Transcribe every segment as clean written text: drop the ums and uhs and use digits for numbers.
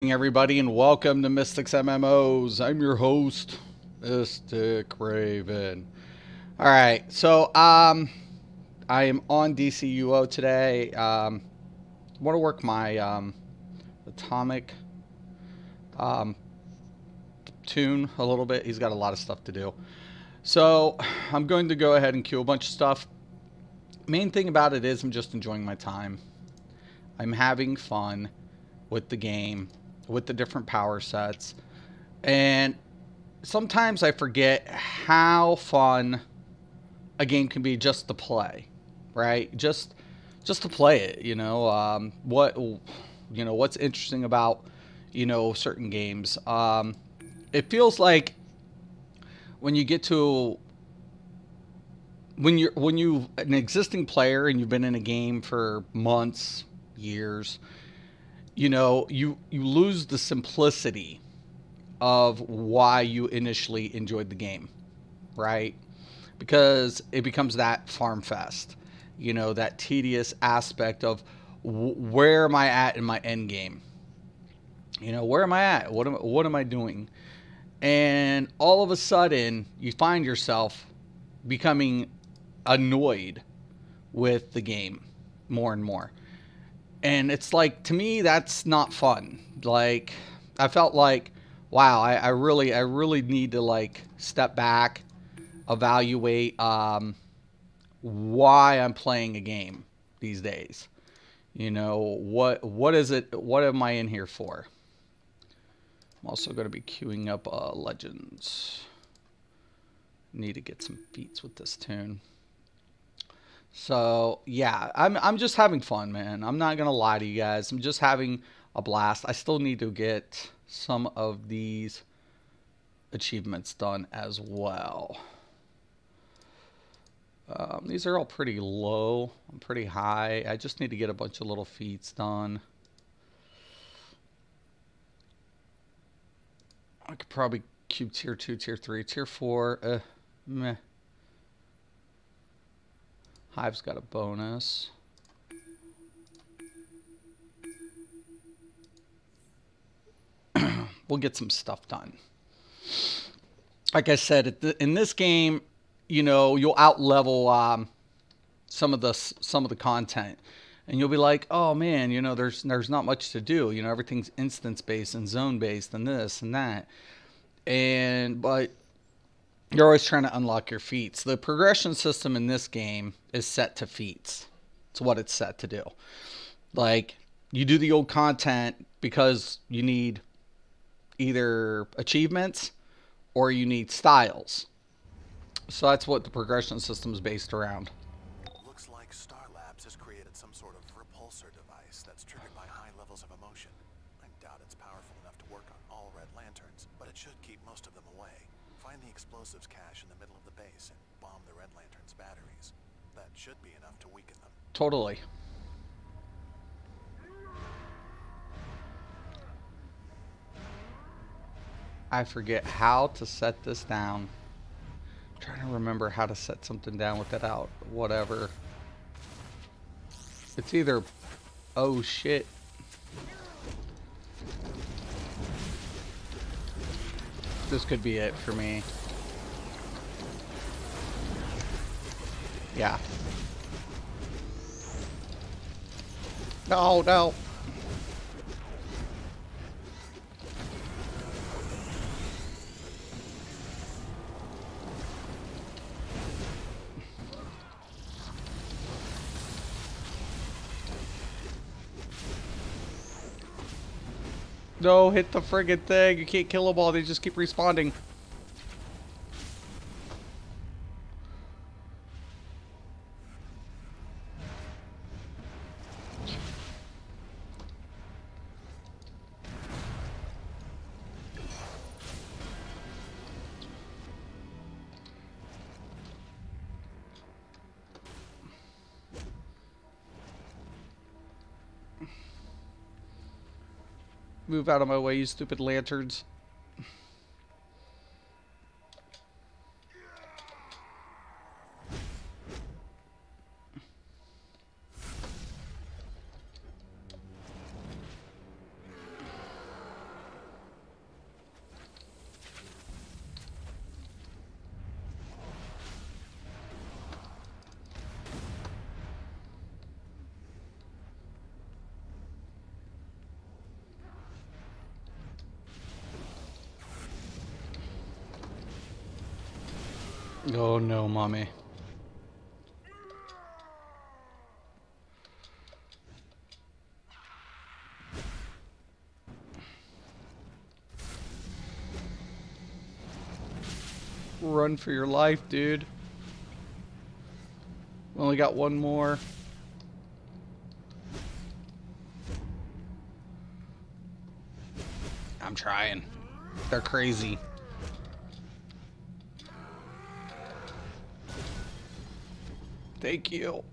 Everybody, and welcome to Mystics MMOs. I'm your host, Mystic Raven. All right, so I am on DCUO today. I want to work my atomic um, tune a little bit. He's got a lot of stuff to do, so I'm going to go ahead and queue a bunch of stuff. Main thing about it is I'm just enjoying my time. I'm having fun with the game, with the different power sets, and sometimes I forget how fun a game can be just to play, right? Just to play it, what's interesting about certain games. It feels like when you get to when you an existing player and you've been in a game for months, years, you lose the simplicity of why you initially enjoyed the game, right? Because it becomes that farm fest, that tedious aspect of where am I at in my end game? Where am I at? What am I doing? And all of a sudden, you find yourself becoming annoyed with the game more and more. And it's like, to me, that's not fun. Like, I felt like, wow, I really need to like step back, evaluate why I'm playing a game these days. What is it? What am I in here for? I'm also going to be queuing up Legends. Need to get some feats with this tune. So yeah, I'm just having fun, man. I'm not gonna lie to you guys. I'm just having a blast. I still need to get some of these achievements done as well. These are all pretty low. I'm pretty high. I just need to get a bunch of little feats done. I could probably cube tier 2, tier 3, tier 4. Meh. Hive's got a bonus. We'll get some stuff done. Like I said, in this game, you'll out level some of the content, and you'll be like, oh man, there's not much to do. Everything's instance based and zone based and this and that, but you're always trying to unlock your feats. The progression system in this game is set to feats. It's what it's set to do. Like, you do the old content because you need either achievements or you need styles. So that's what the progression system is based around. Looks like Star Labs has created some sort of repulsor device that's triggered by high levels of emotion. I doubt it's powerful enough to work on all red lanterns, but it should keep most of them away. Find the explosives cache in the middle of the base and bomb the red lantern's batteries. That should be enough to weaken them. Totally. I forget how to set this down. I'm trying to remember how to set something down with that out. Whatever. It's either... Oh shit. This could be it for me. Yeah. No, no. No, hit the friggin' thing. You can't kill them all. They just keep respawning. Move out of my way, you stupid lanterns. Oh no, mommy. Run for your life, dude. We only got one more. I'm trying. They're crazy. Thank you.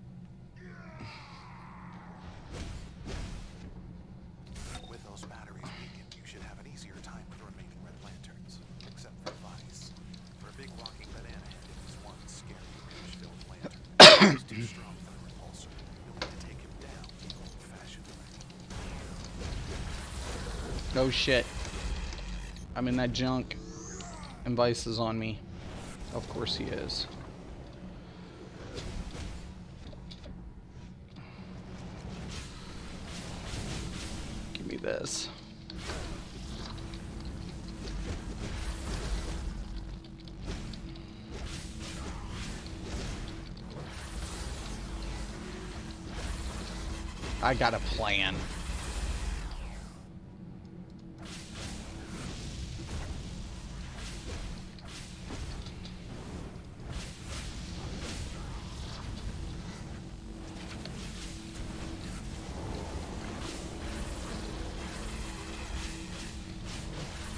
With those batteries weakened, you should have an easier time with the remaining red lanterns. Except for Vice. For a big walking banana head, it was one scary image-filled lantern. He's too strong for the repulsor. You'll need to take him down the old-fashioned way. Oh shit. I'm in that junk. And Vice is on me. Of course he is. Give me this. I got a plan.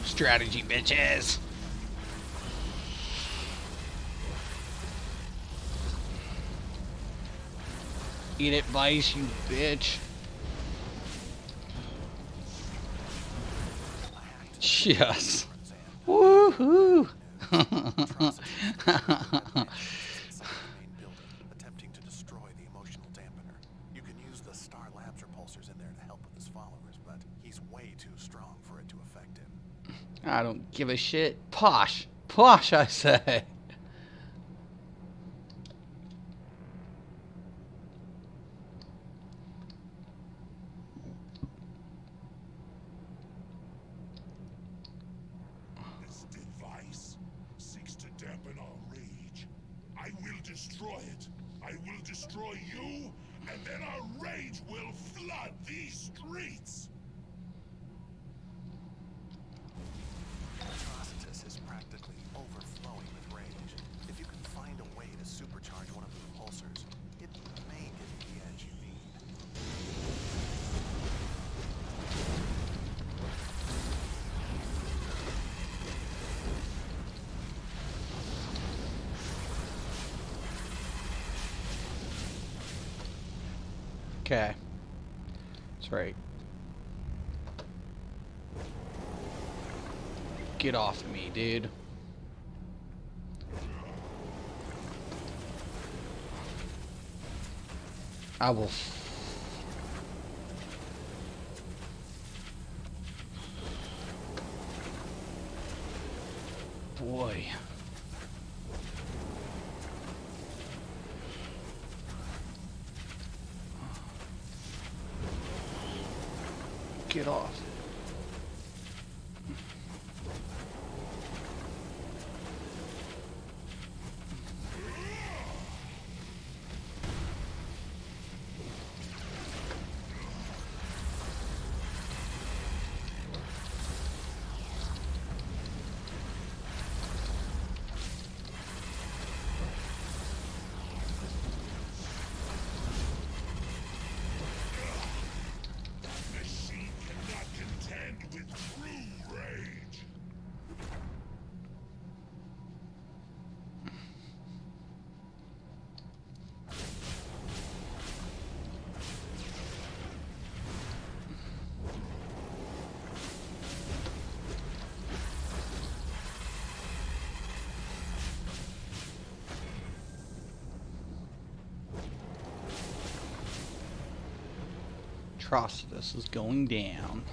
Strategy, bitches. Eat it, Vice, you bitch. Yes. Woohoo! Attempting to destroy the emotional dampener. You can use the Star Labs repulsors in there to help with his followers, but he's way too strong for it to affect him. I don't give a shit. Posh. Posh, I say. This device seeks to dampen our rage. I will destroy it. I will destroy you, and then our rage will flood these streets. Atrocitus is practically overflowing with rage. If you can find a way to supercharge one of the repulsors, it may give you the edge you need. Okay. That's right. Get off of me, dude. I will. Boy. Get off. Machine cannot contend with true rage. Atrocitus is going down.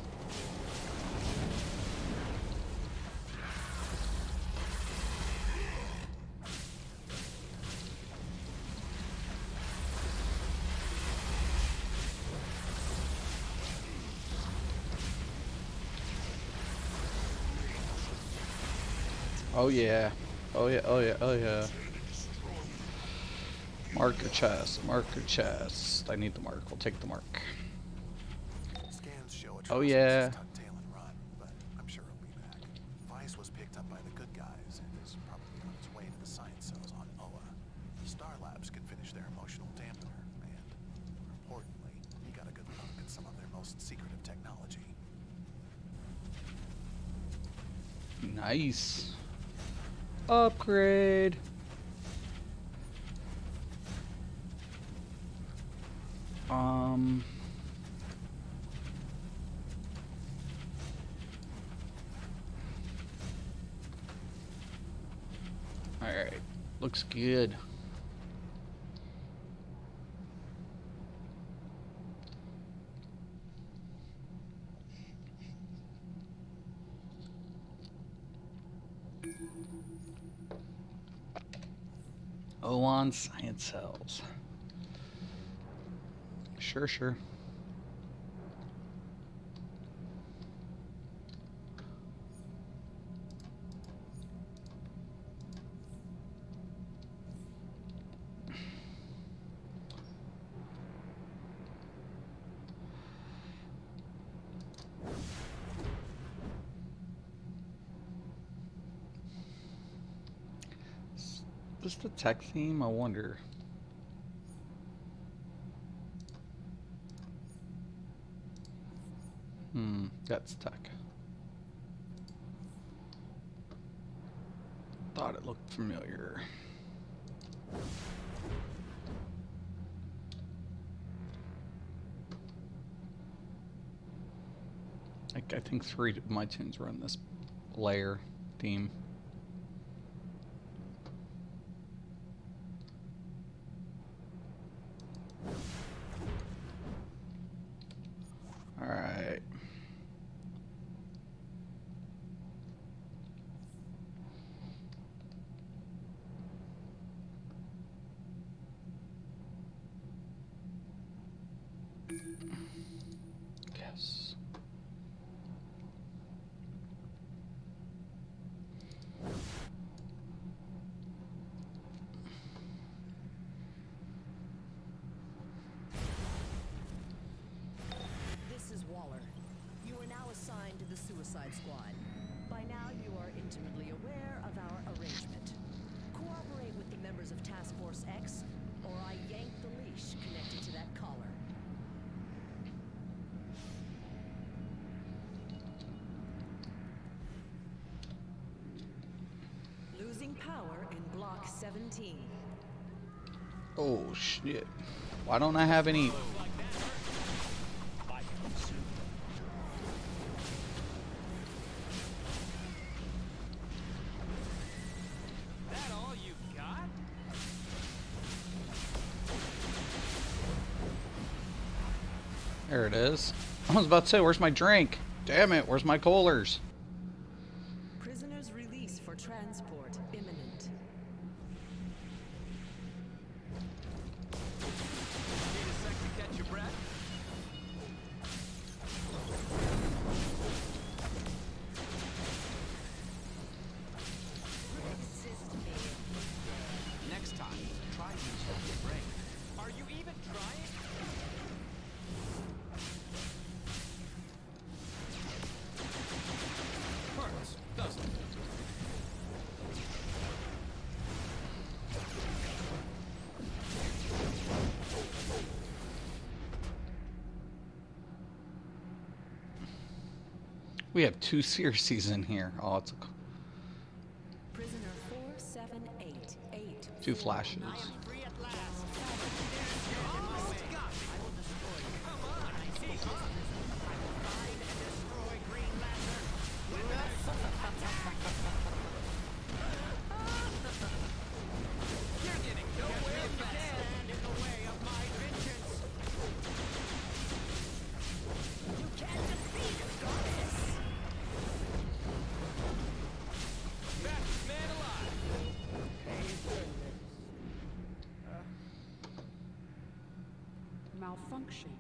Oh yeah. Oh yeah, oh yeah, oh yeah. Marker chest, marker chest. I need the mark. We'll take the mark. Scans show Oh yeah. tuck tail and run, but I'm sure he'll be back. Vice was picked up by the good guys and is probably on its way to the science cells on Oa. Star Labs can finish their emotional dampener, and more importantly, he got a good look at some of their most secretive technology. Nice. Upgrade. All right. Looks good. OON science cells. Sure, sure. Is this the tech theme? I wonder. That's tech. Thought it looked familiar. I think 3 of my tunes run this layer theme. All right. Yes. This is Waller. You are now assigned to the Suicide Squad. By now, you are intimately aware of our arrangement. Cooperate with the members of Task Force X, or I yank the leash connected to that collar. Losing power in Block 17. Oh shit. Why don't I have any? That all you've got? There it is. I was about to say, where's my drink? Damn it, where's my coolers? Prisoners' release for transport imminent. Need a sec to catch your breath? Next time, try using your brain. Are you even trying? Hurts, doesn't it? We have 2 Circes in here. Oh, it's Prisoner 4788. 2 flashes. Free at last. You're almost got me. I will destroy you. Come on, I see you. I will find and destroy Green Lantern. You're getting nowhere fast. Stand in the way of my vengeance. You can't defeat a goddess. Fastest man alive. Malfunction.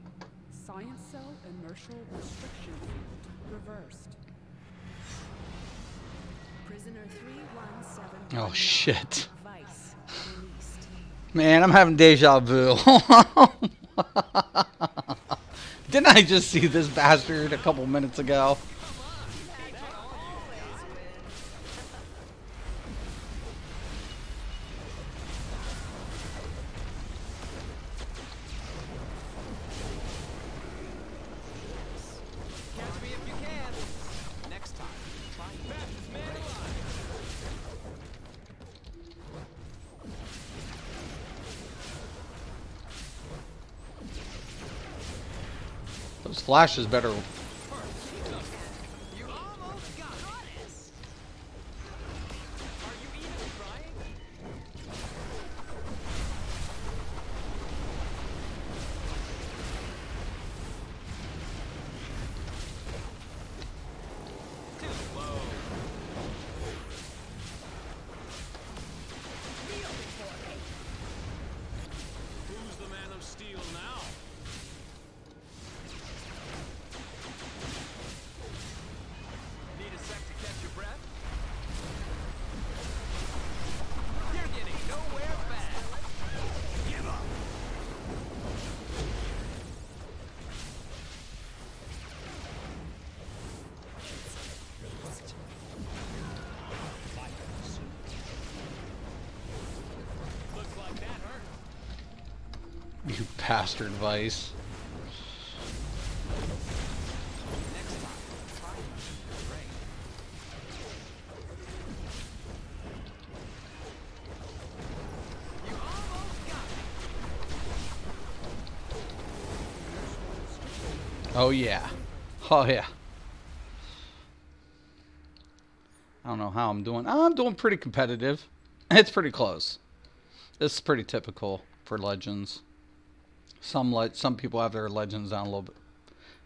Science cell inertial restriction field reversed. Prisoner 3179. Oh shit. Vice released. Man, I'm having deja vu. Didn't I just see this bastard a couple minutes ago? Catch me if you can. Next time, try fastest man alive. Those flashes better. You almost got it. Are you even trying? Too slow. Who's the man of steel now? Need a sec to catch your breath? You're getting nowhere fast. Give up. Looks like that hurt. You bastard, Vice. Next time, try and keep the range. You almost got it. Oh yeah. Oh yeah. I don't know how I'm doing. I'm doing pretty competitive. It's pretty close. This is pretty typical for Legends. Some people have their Legends down a little bit,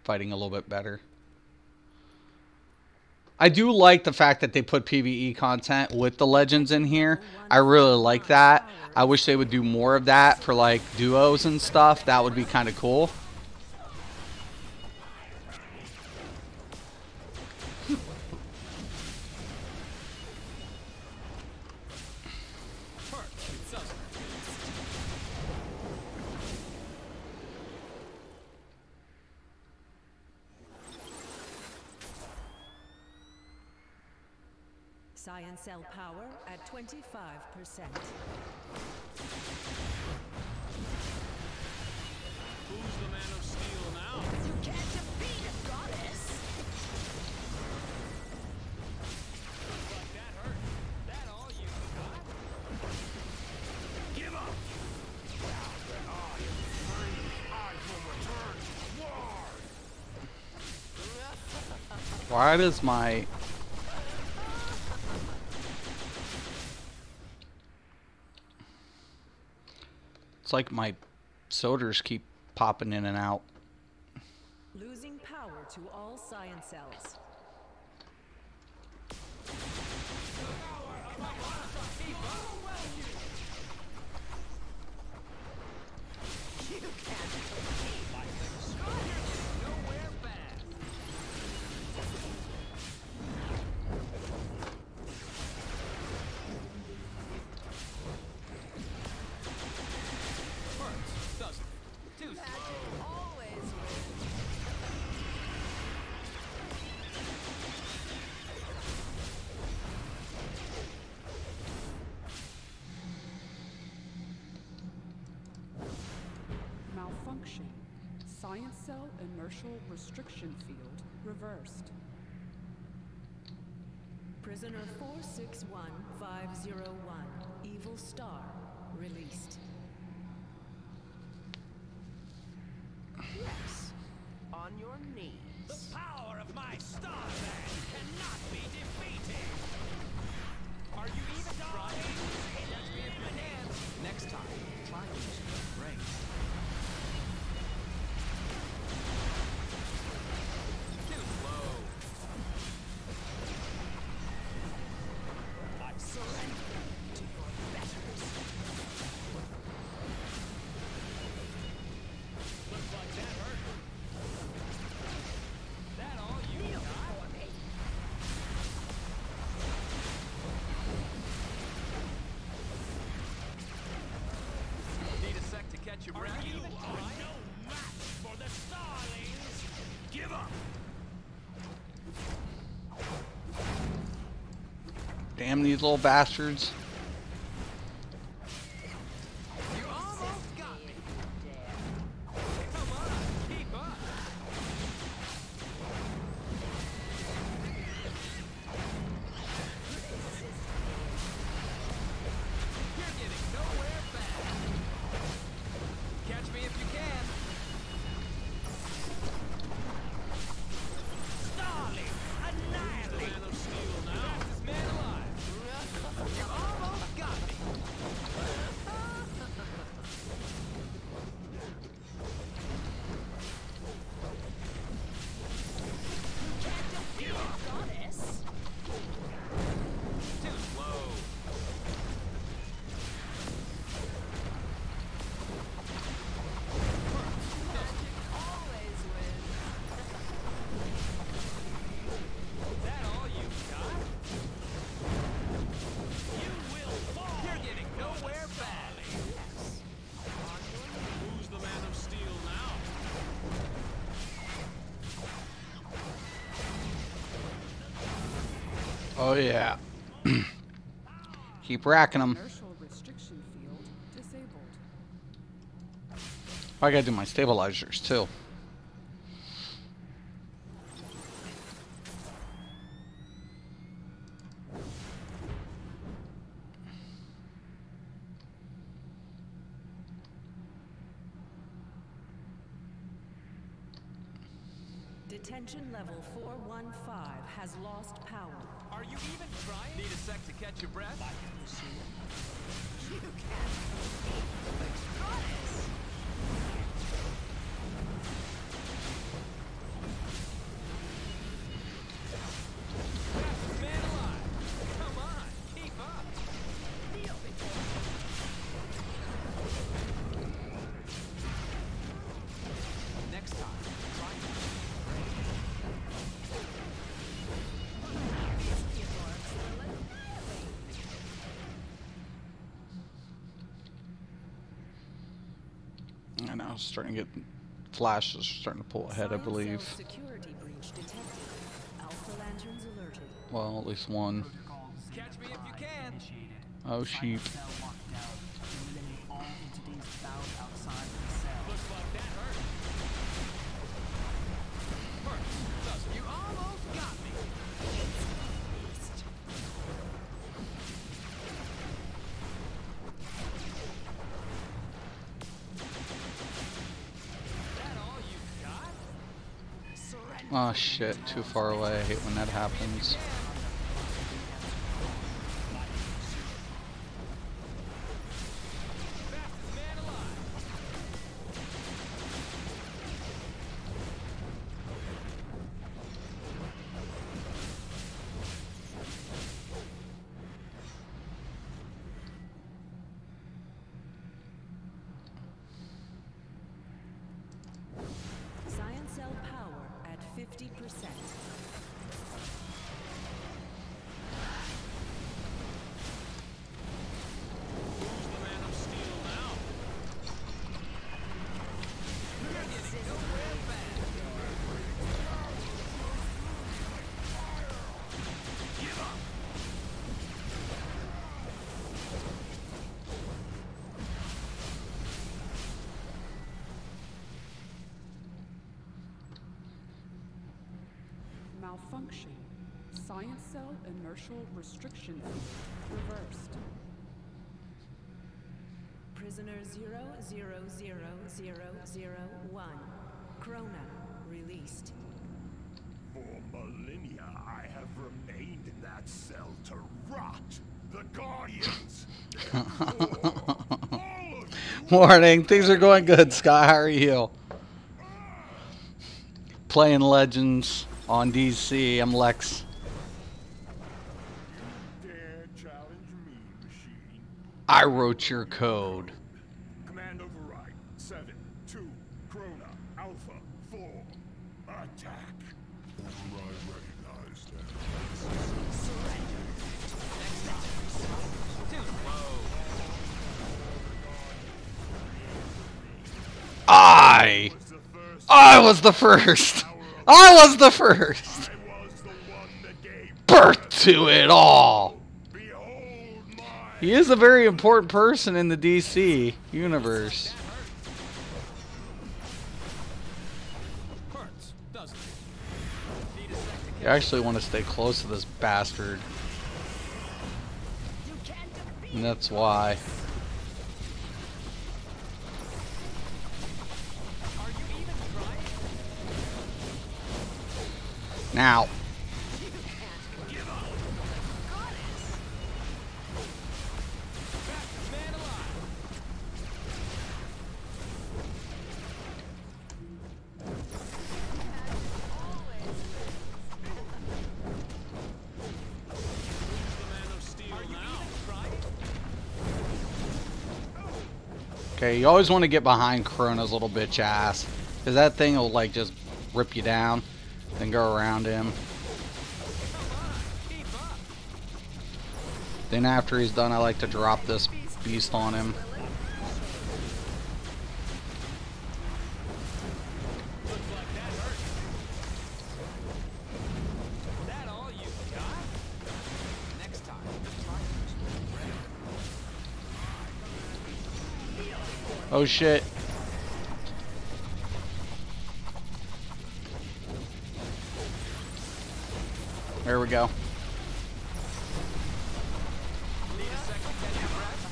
fighting a little bit better. I do like the fact that they put PvE content with the Legends in here. I really like that. I wish they would do more of that for like duos and stuff. That would be kind of cool. Science cell power at 25%. Who's the man of steel now? You can't defeat a goddess! Looks like that hurt. That all you got? Give up! Why does my... It's like my soders keep popping in and out. Losing power to all science cells. You can't defeat my Nowhere fast. Hurts, doesn't it? Too slow. always win. Malfunction. Science cell inertial restriction field reversed. Prisoner 461501, Evil Star, released. Yes. On your knees. The power of my star band cannot be defeated. Are you even trying? Let's be in my hands. Next time, try using your brain. Too slow. I surrender to your betters. Looks like that hurt. That all you got? Damn these little bastards. You almost got me. Come on, keep up. You're getting nowhere fast. Catch me if you can. Starling, annihilate. Man of steel now. Fastest man alive. You almost got me. Goddess. Too slow. Always win. That all you got? You will fall. You're getting nowhere fast. Who's the man of steel now? Oh yeah. Keep racking them. Inertial restriction field disabled. I gotta do my stabilizers too. Detention level 415 has lost power. Are you even trying? Need a sec to catch your breath? You can't beat the goddess. Fastest man alive. Come on, keep up. Kneel before Next time, try it. these dwarfs will annihilate. I know, it's starting to get flashes starting to pull ahead, I Science believe. cell security breach detected. Alpha lanterns alerted. Well, at least one. Catch me if you can. Oh, sheep. Looks like that hurt. Hurt. You almost got me. That all you got? Surrender. Oh shit, too far away. I hate when that happens. Fastest man alive. Science cell power at 50%. Who's the man of steel now? You're getting nowhere fast. Give up. Malfunction. Science cell inertial restriction field reversed. Prisoner 000001. Krona released. For millennia, I have remained in that cell to rot. The Guardians! Morning, things are going good, Sky. How are you? Playing Legends on DC. I'm Lex. Dare challenge me, machine. I wrote your code. Command override. 7-2 Krona Alpha 4. Attack. Override recognized. Too slow. I was the first. I was the first. I was the one that gave Birth to it all. Be He is a very important person in the DC universe. Hurts, doesn't it? Need a sec to You actually want to stay close to this bastard. And that's why. Are you even trying? Now. Fastest man alive. Are you even trying? Okay, you always want to get behind Chrono's little bitch ass. Because that thing will, like, just rip you down. Then go around him. Keep up. Then after he's done, I like to drop this beast on him. Looks like that hurt. That all you got? Next time, try to Oh shit. There we go. need a sec to catch your breath.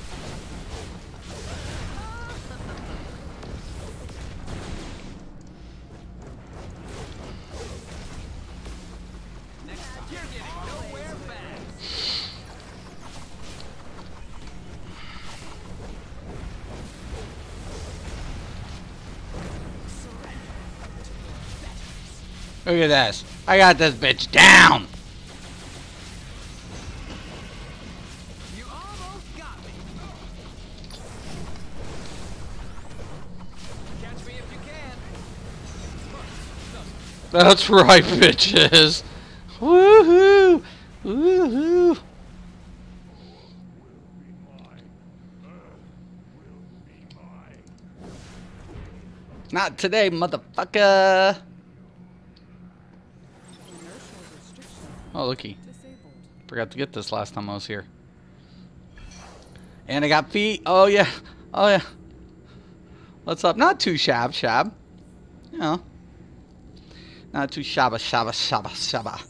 Next time, you're getting nowhere fast. Look at this. I got this bitch down. You almost got me. Catch me if you can. That's right, bitches. Woohoo! Woohoo! Not today, motherfucker. Inertial restriction Oh, looky. disabled. Forgot to get this last time I was here. And I got feet. Oh, yeah. Oh, yeah. What's up? Not too shab. You know. Not too shabba.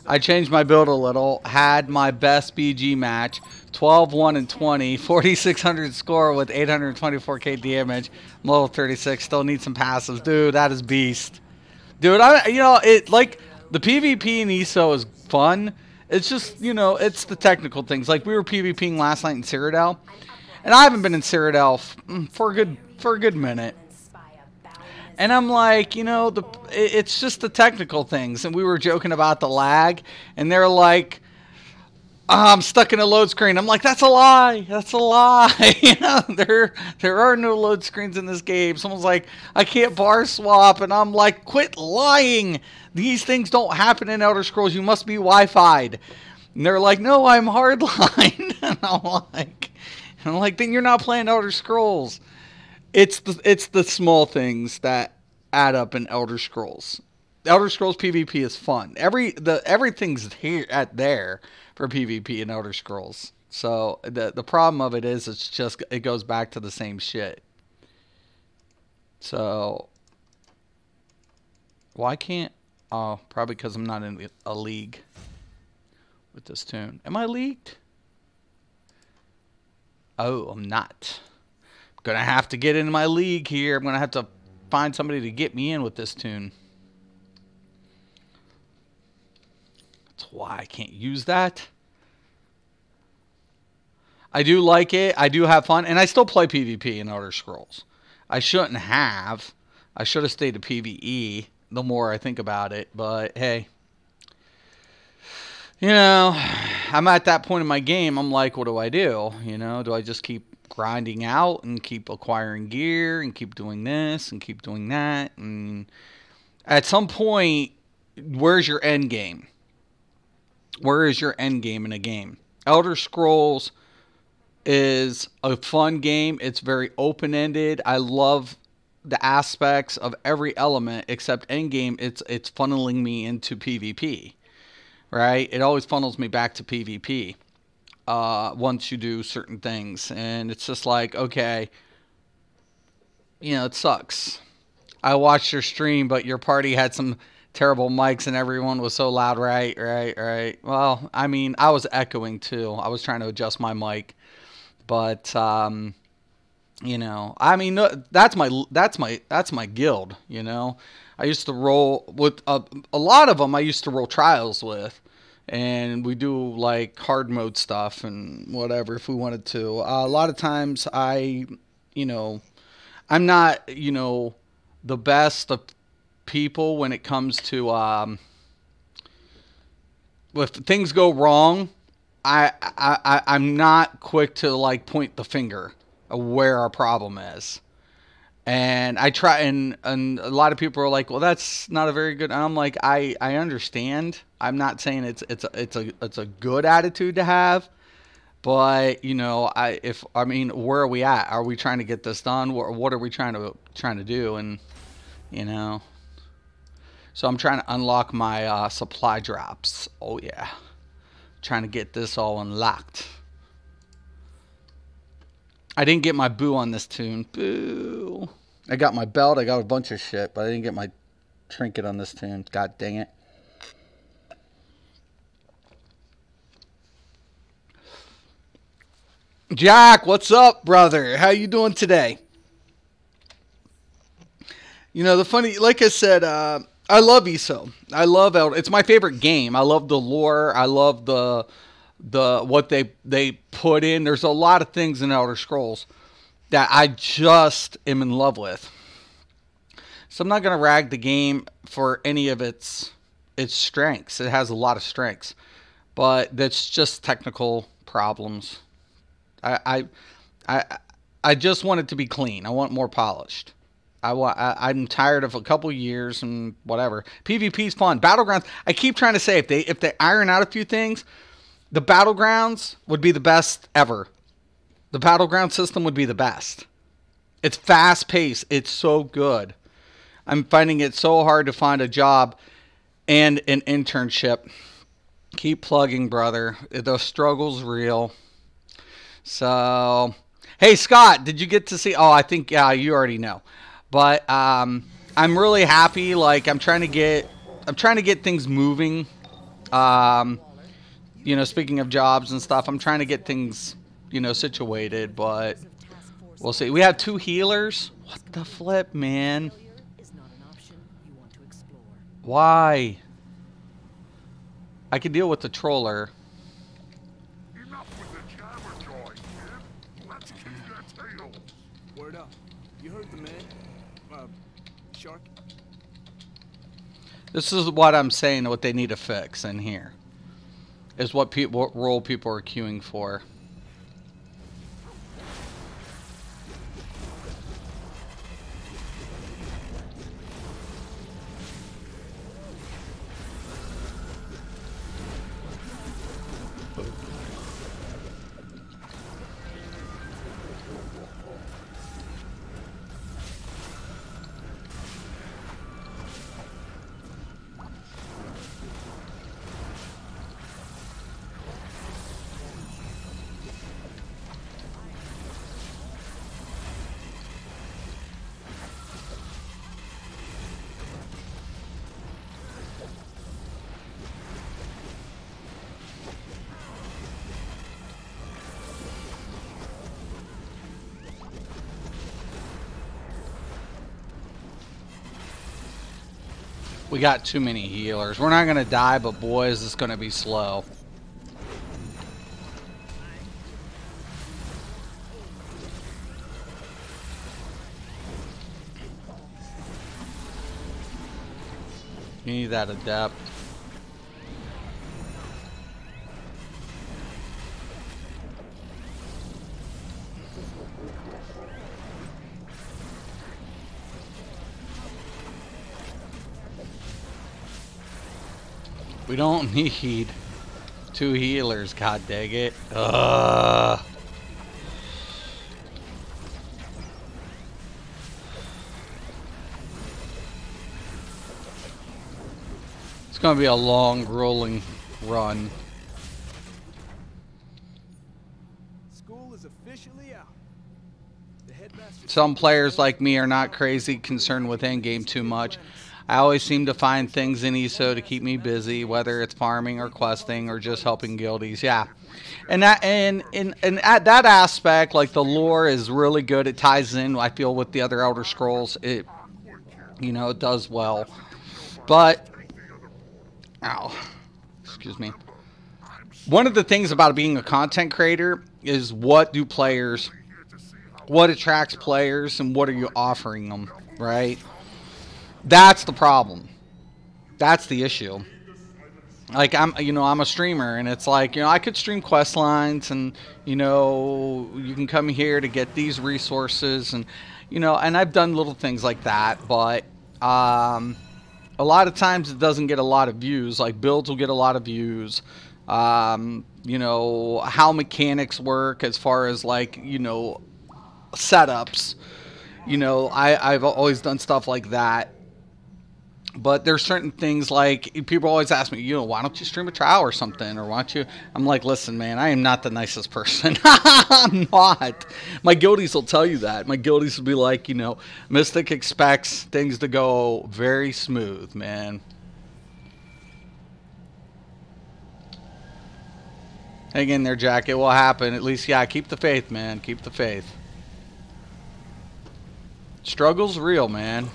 I changed my build a little. Had my best BG match. 12, 1, and 20. 4,600 score with 824k damage. I'm level 36. Still need some passives. Dude, that is beast. Dude, it like the PvP in ESO is fun. It's just, it's the technical things. Like we were PvPing last night in Cyrodiil, and I haven't been in Cyrodiil for a good minute. And I'm like, it's just the technical things. And we were joking about the lag, and they're like, I'm stuck in a load screen. I'm like, that's a lie. That's a lie. There are no load screens in this game. Someone's like, I can't bar swap. And I'm like, quit lying. These things don't happen in Elder Scrolls. You must be Wi-Fi'd. And they're like, no, I'm hardline. And I'm like, then you're not playing Elder Scrolls. It's the small things that add up in Elder Scrolls. Elder Scrolls PvP is fun. Everything's there for PvP in Elder Scrolls. So the problem of it is it goes back to the same shit. So why can't probably because I'm not in a league with this tune. Am I leagued? Oh, I'm not. Gonna have to get in my league here. I'm gonna have to find somebody to get me in with this tune. That's why I can't use that. I do like it. I do have fun, and I still play PvP in Elder Scrolls. I shouldn't have. I should have stayed to PvE. The more I think about it, but hey, I'm at that point in my game. I'm like, what do I do? Do I just keep grinding out and keep acquiring gear and keep doing this and keep doing that? And at some point, where's your end game? Where is your end game in a game? Elder Scrolls is a fun game. It's very open-ended. I love the aspects of every element except end game. It's funneling me into PvP, right? It always funnels me back to PvP. once you do certain things. And it's just like, okay, you know, it sucks. I watched your stream, but your party had some terrible mics and everyone was so loud. Right, right, right. Well, I mean, I was echoing too. I was trying to adjust my mic, but you know, I mean, that's my guild. You know, I used to roll with a lot of them. I used to roll trials with, and we do like hard mode stuff and whatever if we wanted to. A lot of times, you know, I'm not, you know, the best of people when it comes to if things go wrong. I'm not quick to like point the finger of where our problem is. And I try, and a lot of people are like, well, that's not a very good. And I'm like, I understand. I'm not saying it's a good attitude to have, but you know, I mean, where are we at? Are we trying to get this done? What are we trying to do? And you know, so I'm trying to unlock my supply drops. Oh yeah, trying to get this all unlocked. I didn't get my boo on this tune. Boo. I got my belt. I got a bunch of shit, but I didn't get my trinket on this tune. God dang it. Jack, what's up, brother? How you doing today? You know, the funny, like I said, I love ESO. I love Elder. It's my favorite game. I love the lore. I love the what they put in. There's a lot of things in Elder Scrolls that I just am in love with. So I'm not gonna rag the game for any of its strengths. It has a lot of strengths, but that's just technical problems. I just want it to be clean. I want more polished. I'm tired of a couple years and whatever. PvP's fun. Battlegrounds. I keep trying to say if they iron out a few things, the Battlegrounds would be the best ever. The Battleground system would be the best. It's fast paced. It's so good. I'm finding it so hard to find a job and an internship. Keep plugging, brother. The struggle's real. So, hey Scott, did you get to see? Oh, I think you already know. But I'm really happy. Like I'm trying to get things moving. You know, speaking of jobs and stuff, I'm trying to get things, you know, situated. But we'll see. We have 2 healers. What the flip, man? Why? I can deal with the troller. Enough with the jammer joy, kid. Let's kick their tails. Word up. You heard the man. Shark. This is what I'm saying. What they need to fix in here is what role people are queuing for. We got too many healers. We're not going to die, but boy, is this going to be slow. You need that adept. We don't need 2 healers, god dang it. Ugh. It's gonna be a long, rolling run. is officially out. The headmaster Some players like me are not crazy concerned with endgame too much. I always seem to find things in ESO to keep me busy, whether it's farming or questing or just helping guildies. Yeah, and at that aspect, like the lore is really good. It ties in, I feel, with the other Elder Scrolls. It, you know, it does well. But, ow, excuse me. One of the things about being a content creator is what attracts players, and what are you offering them, right? That's the problem. That's the issue. Like, I'm a streamer, and it's like, I could stream quest lines, and, you can come here to get these resources, and, and I've done little things like that, but, a lot of times it doesn't get a lot of views. Like, builds will get a lot of views. How mechanics work as far as, like, setups. I've always done stuff like that. But there's certain things, like, people always ask me, why don't you stream a trial or something? Or why don't you? I'm like, listen, man, I am not the nicest person. I'm not. My guildies will tell you that. My guildies will be like, Mystic expects things to go very smooth, man. Hang in there, Jack. It will happen. At least, yeah, keep the faith, man. Keep the faith. Struggle's real, man.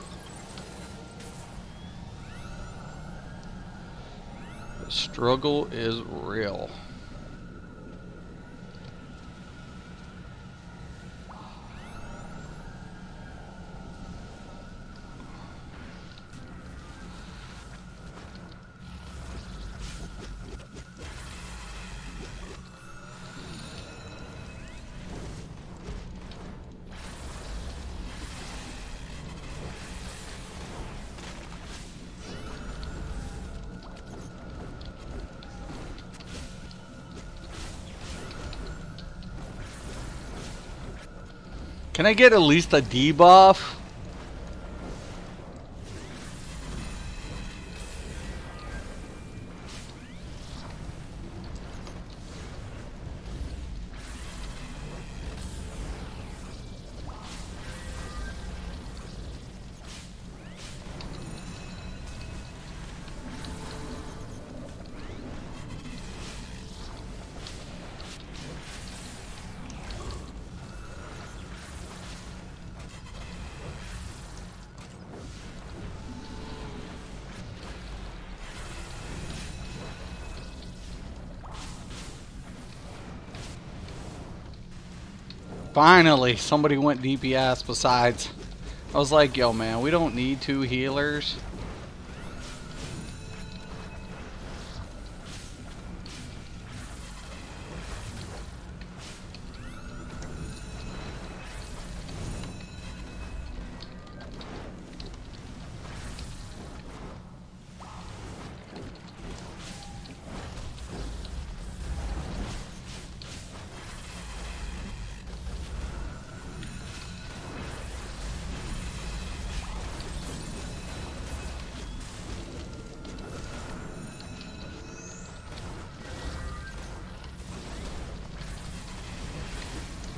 The struggle is real. Can I get at least a debuff? Finally, somebody went DPS besides. I was like, yo, man, we don't need 2 healers.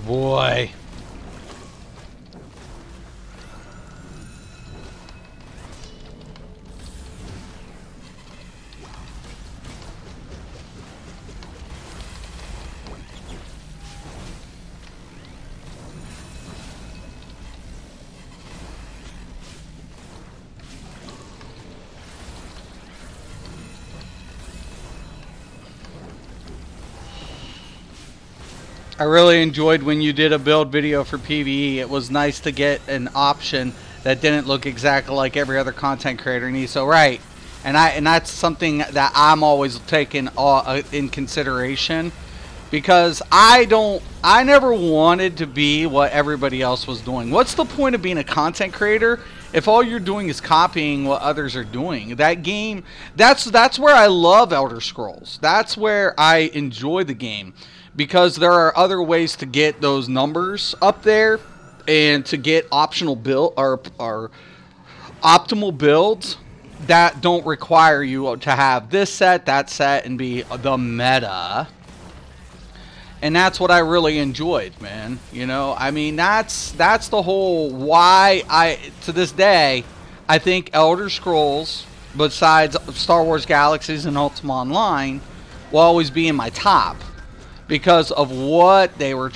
Boy. I really enjoyed when you did a build video for PvE. It was nice to get an option that didn't look exactly like every other content creator needs. So right, and that's something that I'm always taking in consideration, because I never wanted to be what everybody else was doing. What's the point of being a content creator if all you're doing is copying what others are doing? That game, that's where I love Elder Scrolls. That's where I enjoy the game. Because there are other ways to get those numbers up there, and to get optional build or optimal builds that don't require you to have this set, that set, and be the meta. And that's what I really enjoyed, man. You know, I mean, that's the whole why to this day, I think Elder Scrolls, besides Star Wars Galaxies and Ultima Online, will always be in my top because of what they were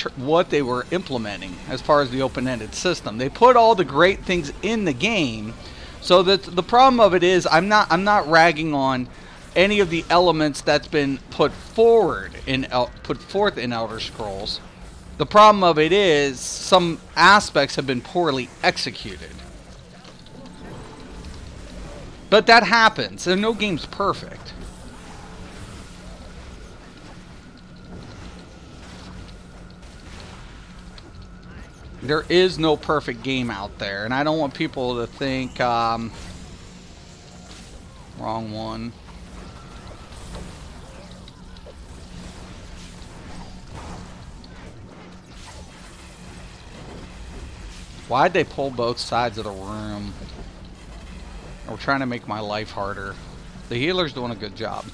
implementing as far as the open-ended system. They put all the great things in the game, so that the problem of it is I'm not ragging on any of the elements that's been put forth in Elder Scrolls. The problem of it is some aspects have been poorly executed. But that happens, and no game's perfect. There is no perfect game out there, and I don't want people to think, wrong one. Why'd they pull both sides of the room? We're trying to make my life harder. The healer's doing a good job.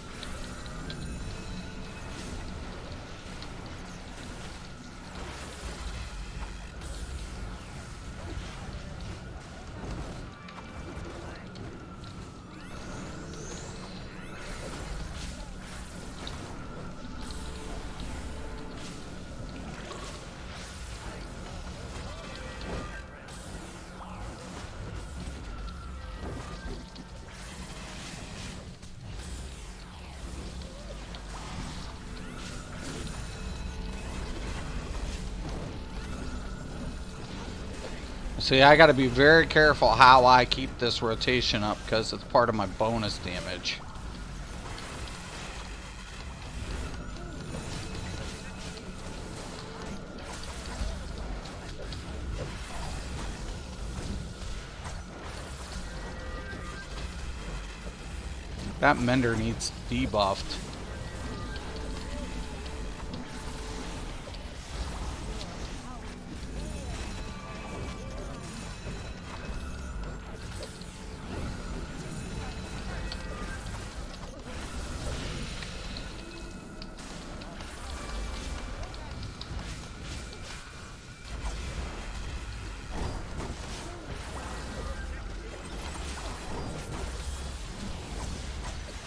See, I got to be very careful how I keep this rotation up because it's part of my bonus damage. That Mender needs debuffed.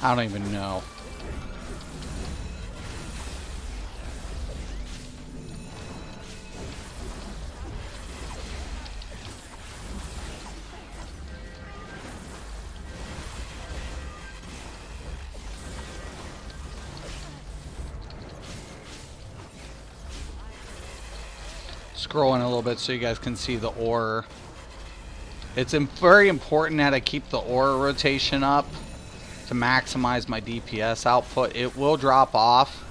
I don't even know. Scrolling a little bit so you guys can see the aura. It's very important that I keep the aura rotation up to maximize my DPS output. It will drop off,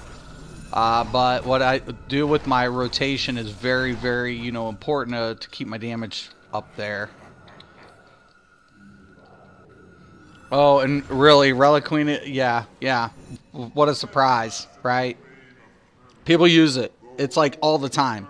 but what I do with my rotation is very, very, you know, important to keep my damage up there. Oh, and really, Relic Queen, yeah. What a surprise, right? People use it. It's like all the time.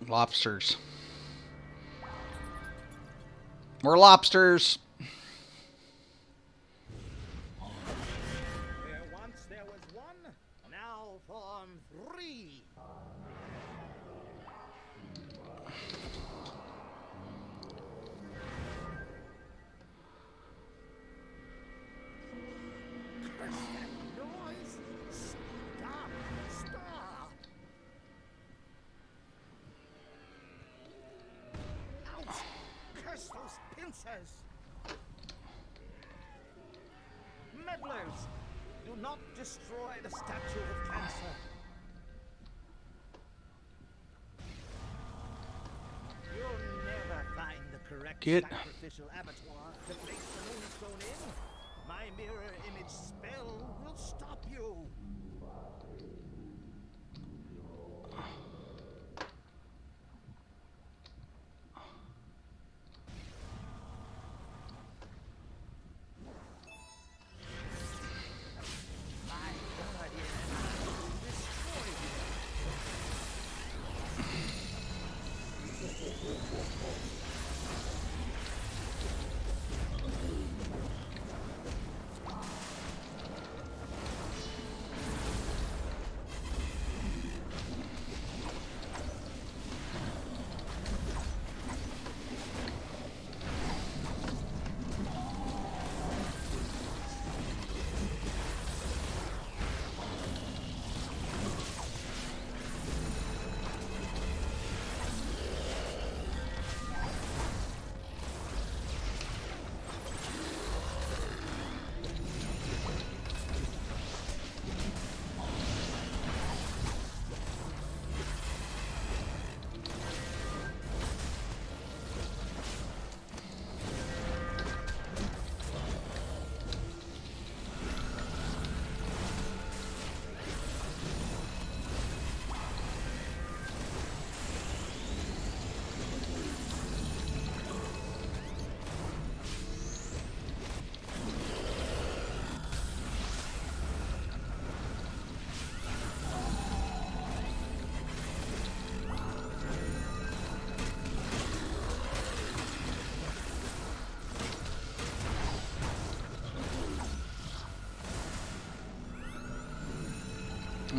Lobsters. More lobsters. Where once there was one, now form three. Curse that noise! Stop! Curse those pincers! Meddlers! Do not destroy the statue of cancer. You'll never find the correct sacrificial abattoir to place the moonstone in. My mirror image spell will stop you. My guardian destroy you.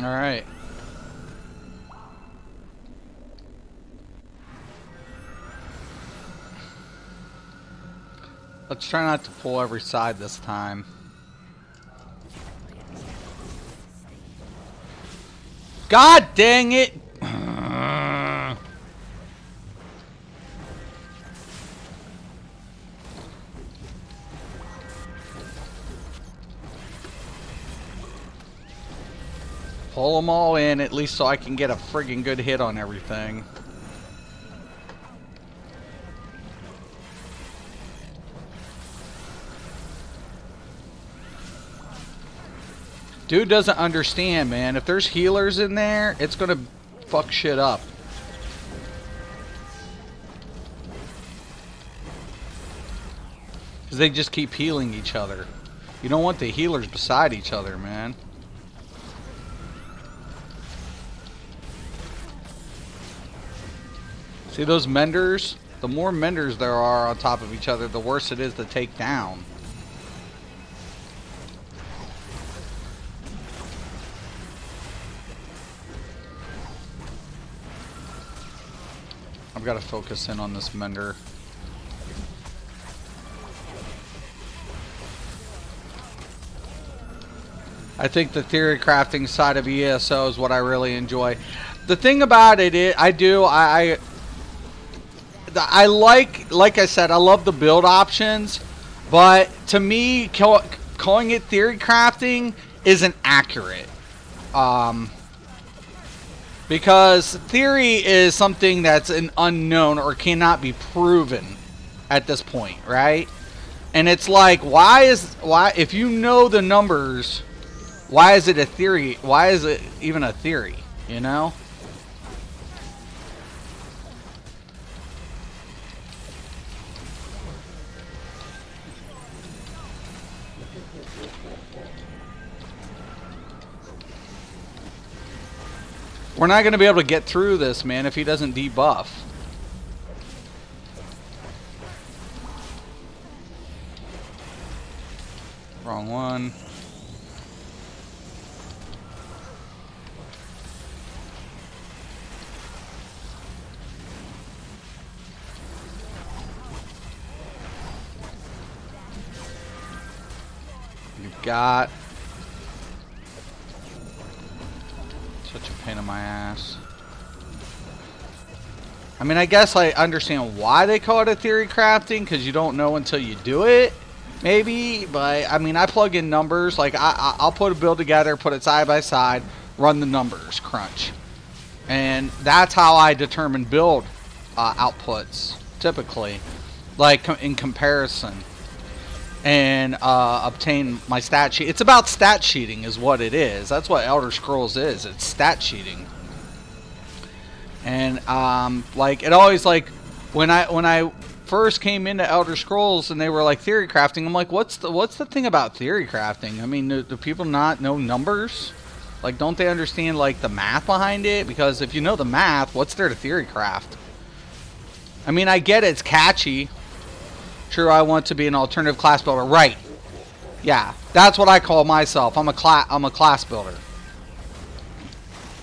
Alright. Let's try not to pull every side this time. God dang it! Pull them all in, at least so I can get a friggin' good hit on everything. Dude doesn't understand, man. If there's healers in there, it's gonna fuck shit up. Because they just keep healing each other. You don't want the healers beside each other, man. See those menders? The more menders there are on top of each other, the worse it is to take down. I've got to focus in on this mender. I think the theory crafting side of ESO is what I really enjoy. The thing about it is, I like I said, I love the build options, but to me, calling it theory crafting isn't accurate. Because theory is something that's an unknown or cannot be proven at this point, right? And it's like, why if you know the numbers, why is it a theory? Why is it even a theory, you know? We're not going to be able to get through this, man, if he doesn't debuff. Wrong one. You've got... Such a pain in my ass. I mean, I guess I understand why they call it a theory crafting, because you don't know until you do it, maybe. But, I mean, I plug in numbers. Like, I'll put a build together, put it side by side, run the numbers, crunch. And that's how I determine build outputs, typically. Like, in comparison. And obtain my stat sheet. It's about stat sheeting is what it is. That's what Elder Scrolls is. It's stat sheeting. And like it always, like when I first came into Elder Scrolls and they were like theory crafting, I'm like, what's the thing about theory crafting? I mean, do people not know numbers? Like, don't they understand like the math behind it? Because if you know the math, what's there to theory craft? I mean, I get it, it's catchy. True, I want to be an alternative class builder. Right. Yeah, that's what I call myself. I'm a class builder.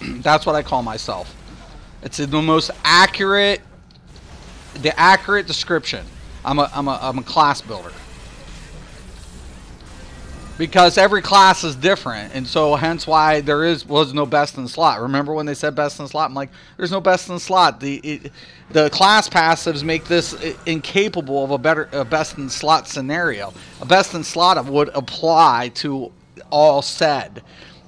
That's what I call myself. It's the most accurate description. I'm a class builder. Because every class is different, and so hence why there was no best in slot. Remember when they said best in slot? I'm like, there's no best in slot. The class passives make this incapable of a best in slot scenario. A best in slot would apply to all said,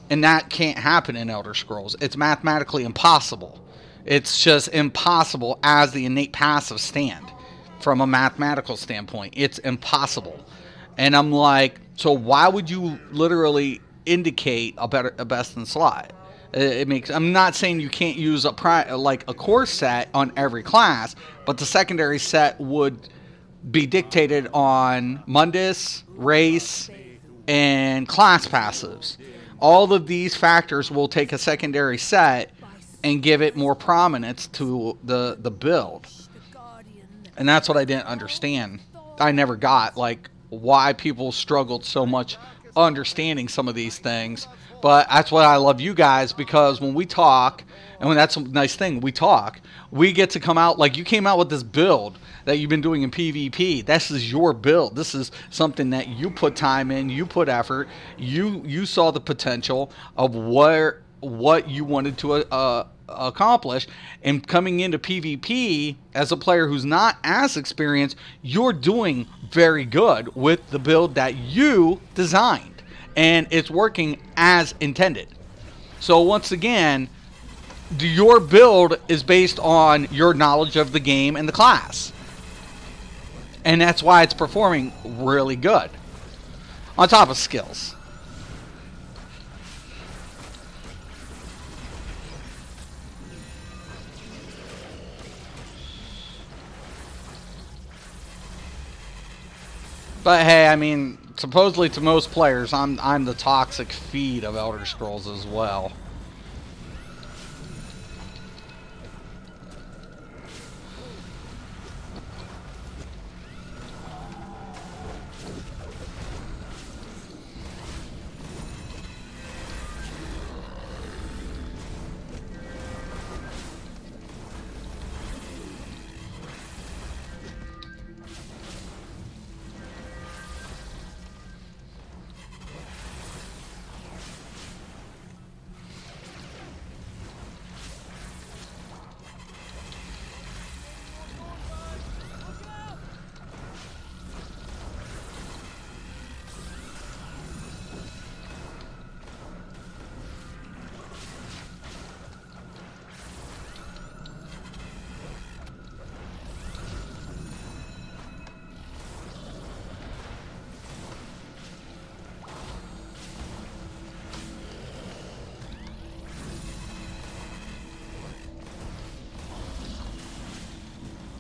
and that can't happen in Elder Scrolls. It's mathematically impossible. It's just impossible as the innate passive stand. From a mathematical standpoint, it's impossible. And I'm like, so why would you literally indicate a best in slot? It makes. I'm not saying you can't use a core set on every class, but the secondary set would be dictated on Mundus, race, and class passives. All of these factors will take a secondary set and give it more prominence to the build. And that's what I didn't understand. I never got, like, why people struggled so much understanding some of these things. But that's why I love you guys, because when we talk, and when that's a nice thing, we talk, we get to come out, like you came out with this build that you've been doing in PvP. This is your build. This is something that you put time in, you put effort, you saw the potential of what you wanted to accomplish, and coming into PvP as a player who's not as experienced, you're doing very good with the build that you designed. And it's working as intended. So once again, your build is based on your knowledge of the game and the class. And that's why it's performing really good. On top of skills. But hey, I mean, supposedly to most players, I'm the toxic feed of Elder Scrolls as well.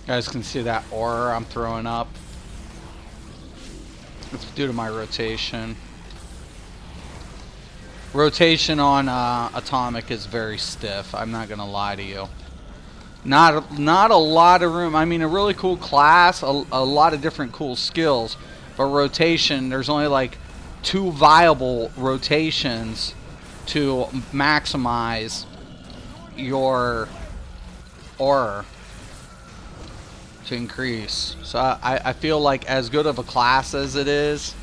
You guys can see that aura I'm throwing up. It's due to my rotation. Rotation on Atomic is very stiff. I'm not gonna lie to you. Not a lot of room. I mean, a really cool class, a lot of different cool skills, but rotation, there's only like 2 viable rotations to maximize your aura to increase. So I feel like as good of a class as it is,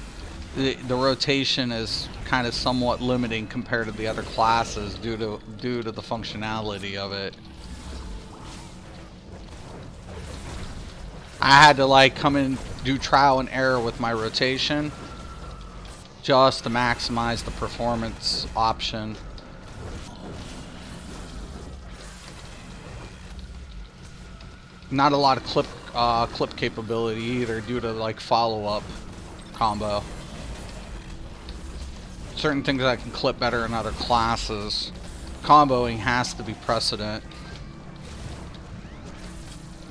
the rotation is kind of somewhat limiting compared to the other classes due to the functionality of it. I had to like come in, do trial and error with my rotation just to maximize the performance option. Not a lot of clip capability either, due to like follow-up combo. Certain things I can clip better in other classes. Comboing has to be precedent.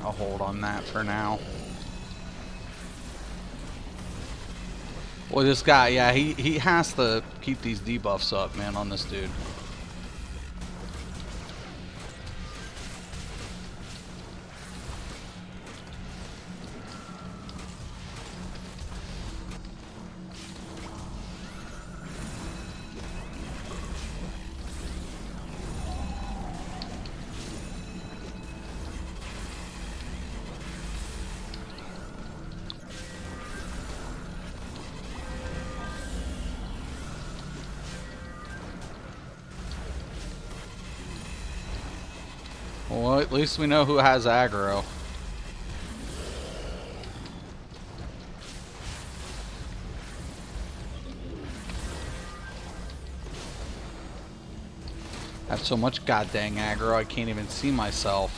I'll hold on that for now. Well, this guy, yeah, he has to keep these debuffs up, man, on this dude. Well, at least we know who has aggro. I have so much goddamn aggro I can't even see myself.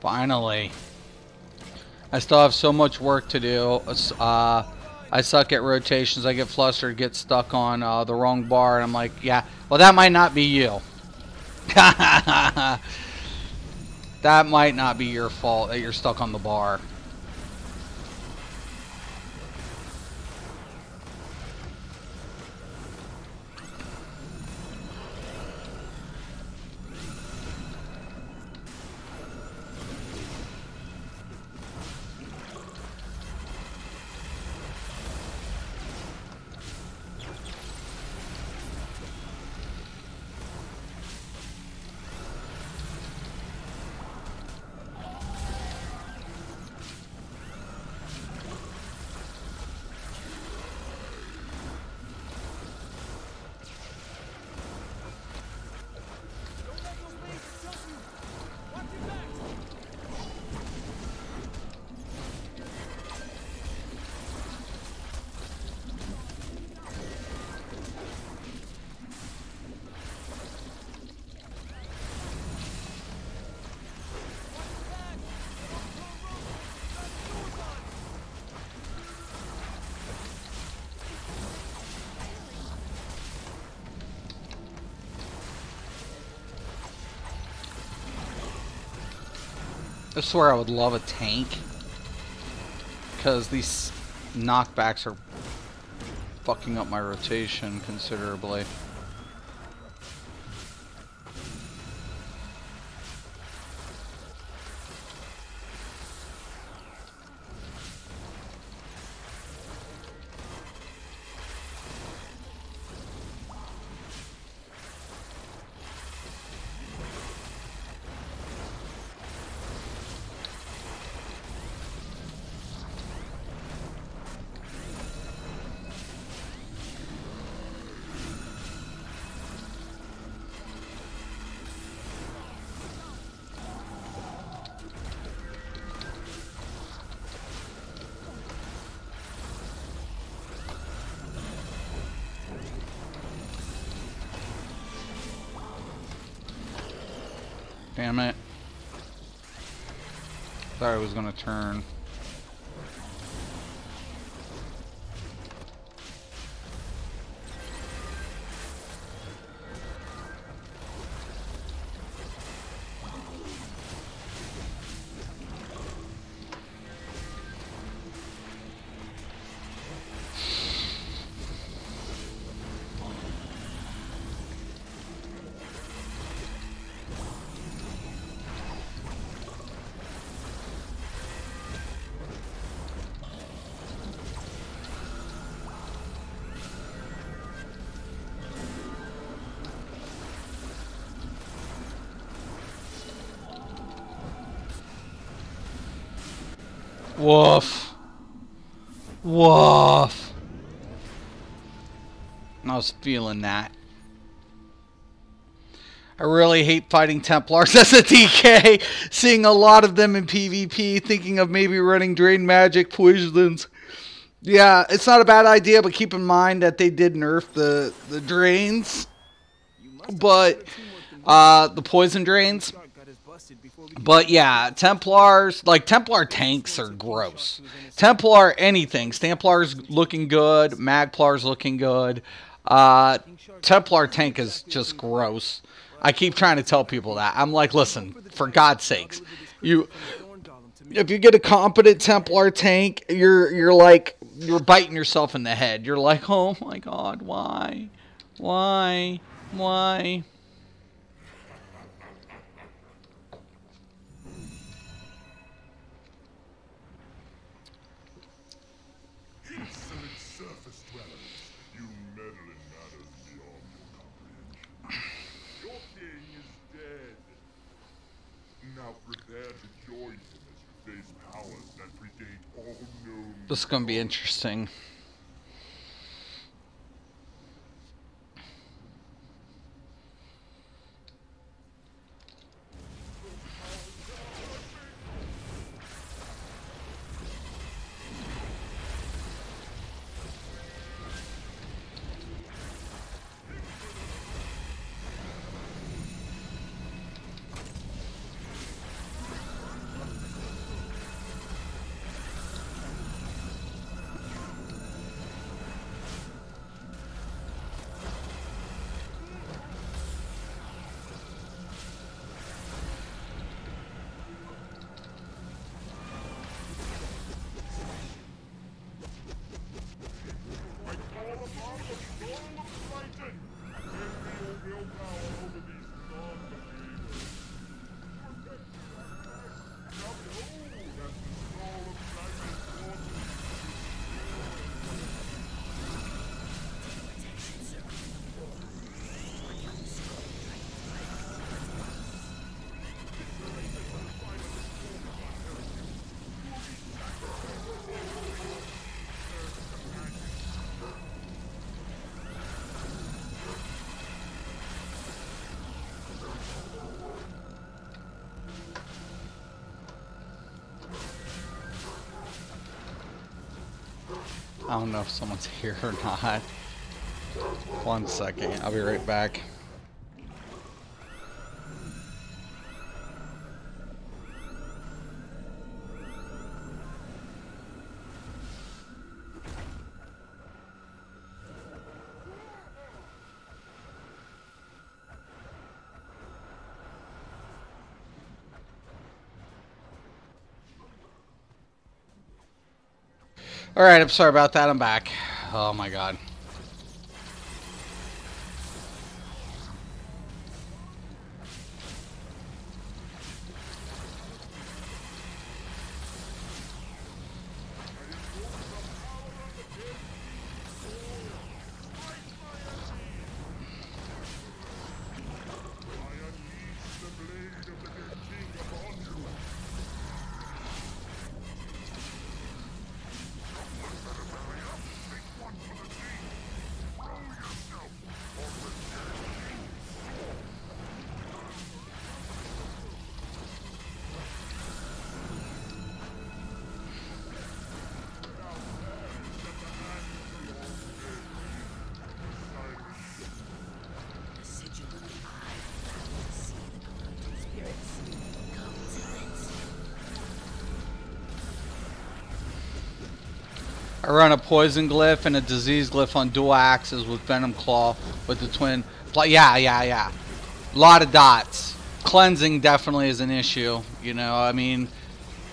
Finally. I still have so much work to do. I suck at rotations. I get flustered, get stuck on the wrong bar, and I'm like, yeah, well, that might not be you. That might not be your fault that you're stuck on the bar. I swear I would love a tank. Because these knockbacks are fucking up my rotation considerably. Damn it. Thought I was gonna turn. Woof. Woof. I was feeling that. I really hate fighting Templars as a DK. Seeing a lot of them in PvP, thinking of maybe running Drain Magic Poisons. Yeah, it's not a bad idea, but keep in mind that they did nerf the drains. But the poison drains. But yeah, Templars, like Templar tanks are gross. Templar anything. Stamplar's looking good. Magplar's looking good. Templar tank is just gross. I keep trying to tell people that. I'm like, listen, for God's sakes, if you get a competent Templar tank, you're like, you're biting yourself in the head. You're like, oh my God, why? Insolent surface dwellers, you meddle in matters beyond your comprehension. Your king is dead. Now prepare to join him as you face powers that predate all known. This is going to be interesting. I don't know if someone's here or not. 1 second, I'll be right back. All right, I'm sorry about that. I'm back. Oh my god. I run a poison glyph and a disease glyph on dual axes with venom claw with the twin. Yeah. A lot of dots. Cleansing definitely is an issue. You know, I mean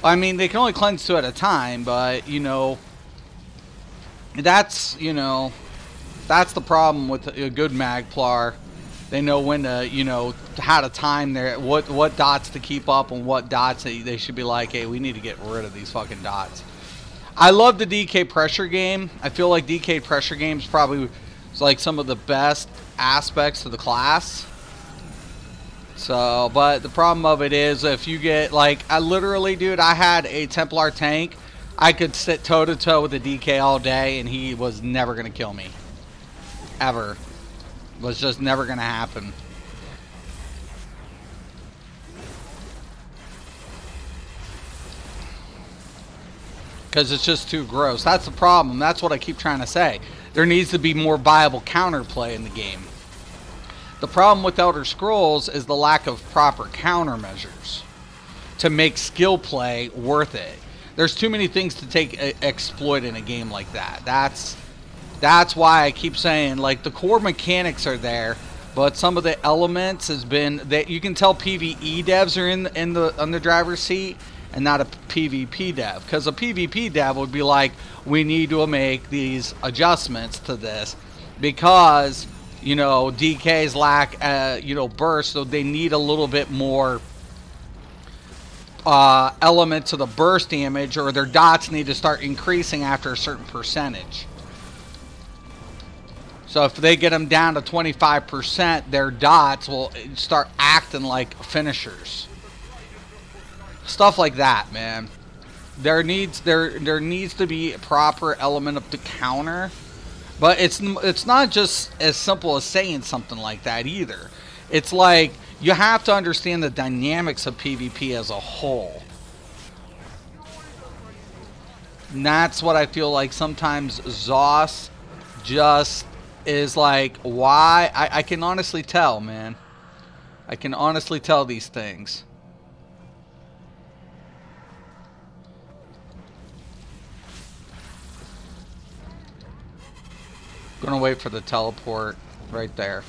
they can only cleanse 2 at a time, but you know, that's that's the problem with a good magplar. They know when to, you know, how to time their what dots to keep up and what dots they should be like, hey, we need to get rid of these fucking dots. I love the DK pressure game. I feel like DK pressure games probably like some of the best aspects of the class. So, but the problem of it is if you get like, I literally, dude, I had a Templar tank. I could sit toe to toe with the DK all day and he was never going to kill me. Ever. It was just never going to happen. Because it's just too gross. That's the problem. That's what I keep trying to say. There needs to be more viable counterplay in the game. The problem with Elder Scrolls is the lack of proper countermeasures to make skill play worth it. There's too many things to exploit in a game like that. That's why I keep saying, like, the core mechanics are there, but some of the elements has been that you can tell PvE devs are on the driver's seat and not a PvP dev, because a PvP dev would be like, we need to make these adjustments to this because, you know, DKs lack you know, burst, so they need a little bit more element to the burst damage, or their dots need to start increasing after a certain percentage. So if they get them down to 25%, their dots will start acting like finishers. Stuff like that, man. There needs to be a proper element of the counter, but it's not just as simple as saying something like that either. It's like you have to understand the dynamics of PvP as a whole. And that's what I feel like sometimes ZOS just is like, why? I can honestly tell, man. I can honestly tell these things. Gonna wait for the teleport right there.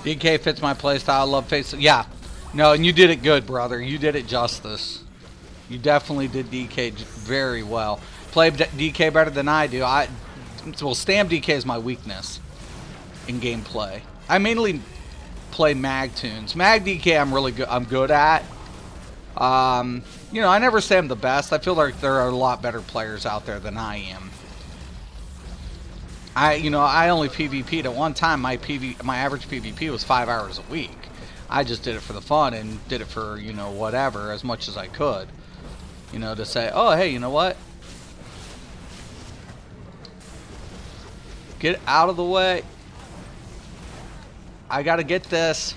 DK fits my playstyle. I love face. Yeah. No, and you did it good, brother. You did it justice. You definitely did DK very well. Play DK better than I do. Well, Stam DK is my weakness in gameplay. I mainly play mag tunes. Mag DK I'm really good. I'm good at. You know, I never say I'm the best. I feel like there are a lot better players out there than I am. You know, I only PvP'd at one time. My average PvP was 5 hours a week. I just did it for the fun and did it for, you know, whatever, as much as I could. You know, to say, oh, hey, you know what? Get out of the way. I gotta get this.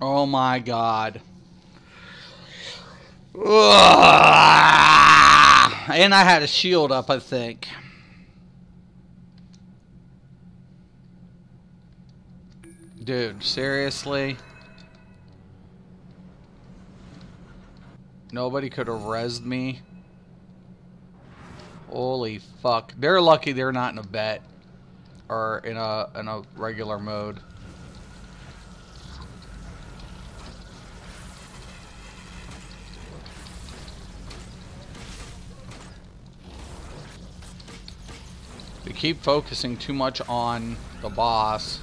Oh my god. Ugh. And I had a shield up, I think. Dude, seriously? Nobody could have rezzed me? Holy fuck. They're lucky they're not in a bet. Or in a regular mode. We keep focusing too much on the boss.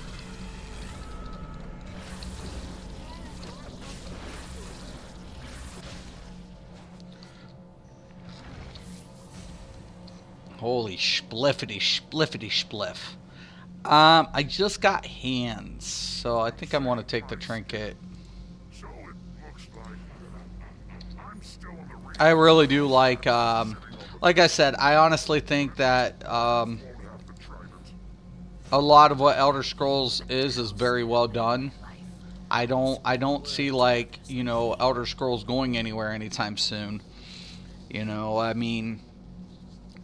Holy spliffity spliffity spliff. I just got hands, so I think I want to take the trinket. So it looks like I'm still in the ring. I really do like I said, I honestly think that Won't have to try it. a lot of what Elder Scrolls is very well done. I don't see, like, you know, Elder Scrolls going anywhere anytime soon. You know, I mean,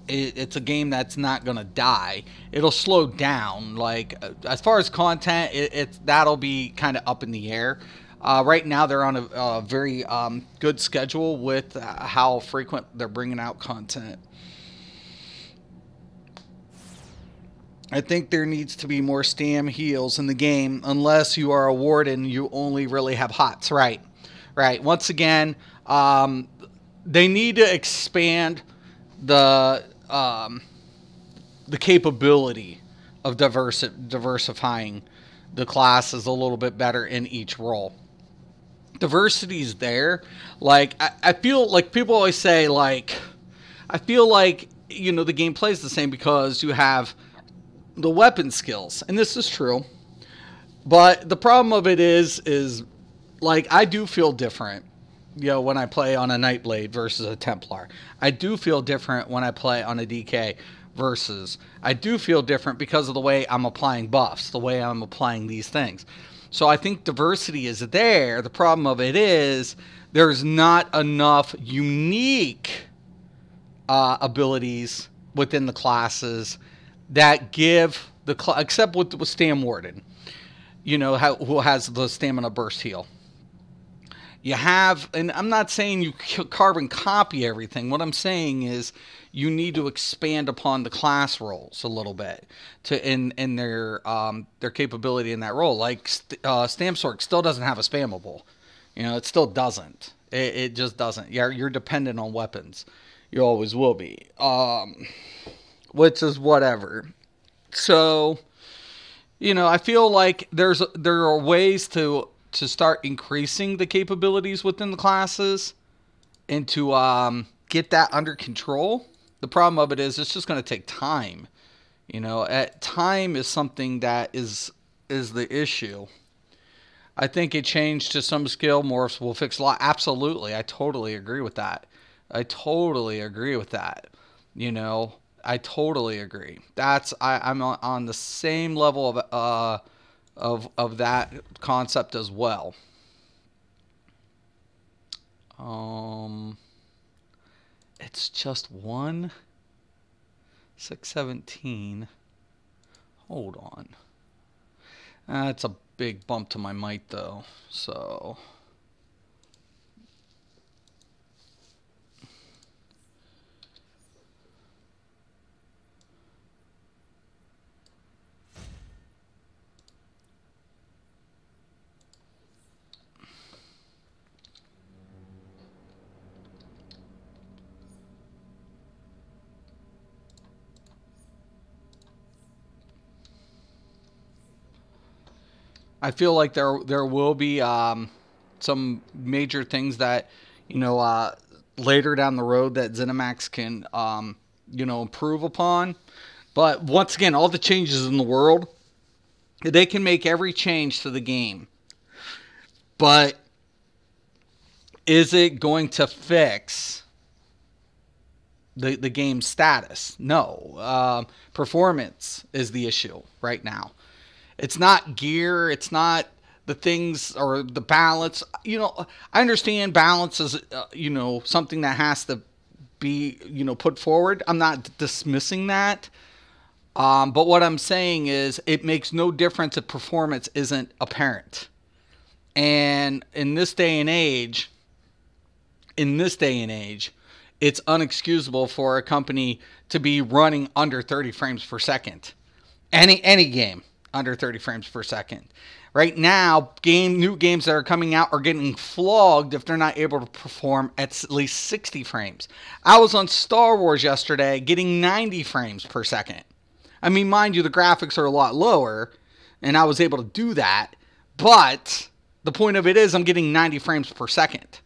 it's a game that's not gonna die. It'll slow down. Like, as far as content, that'll be kind of up in the air. Right now, they're on a very good schedule with how frequent they're bringing out content. I think there needs to be more stam heals in the game. Unless you are a warden, you only really have hots. Right. Once again, they need to expand the capability of diversifying the classes a little bit better in each role. Diversity is there. Like, I feel like people always say, like, I feel like, you know, the game plays the same because you have the weapon skills, and this is true. But the problem of it is like, I do feel different, you know, when I play on a Nightblade versus a Templar. I do feel different when I play on a DK versus. I do feel different because of the way I'm applying buffs, the way I'm applying these things. So I think diversity is there. The problem of it is there's not enough unique abilities within the classes that give the except with Stam Warden, you know, who has the stamina burst heal. You have, and I'm not saying you carbon copy everything. What I'm saying is you need to expand upon the class roles a little bit to in their capability in that role. Like Stamsork still doesn't have a spammable, you know, it still doesn't. It just doesn't. You're dependent on weapons. You always will be. Which is whatever. So, you know, I feel like there are ways to start increasing the capabilities within the classes and to get that under control. The problem of it is it's just going to take time. You know, time is something that is the issue. I think a change to some skill morphs will fix a lot. Absolutely. I totally agree with that. You know, I totally agree. I'm on the same level of that concept as well. It's just 617. Hold on. That's a big bump to my might though. So I feel like there will be some major things that, you know, later down the road that ZeniMax can you know, improve upon. But once again, all the changes in the world, they can make every change to the game. But is it going to fix the game's status? No. Performance is the issue right now. It's not gear. It's not the things or the balance. I understand balance is, something that has to be, put forward. I'm not dismissing that. But what I'm saying is it makes no difference if performance isn't apparent. And in this day and age, it's unexcusable for a company to be running under 30 frames per second. Any game under 30 frames per second. Right now, new games that are coming out are getting flogged if they're not able to perform at least 60 frames. I was on Star Wars yesterday getting 90 frames per second. I mean, mind you, the graphics are a lot lower, and I was able to do that. But the point of it is I'm getting 90 frames per second.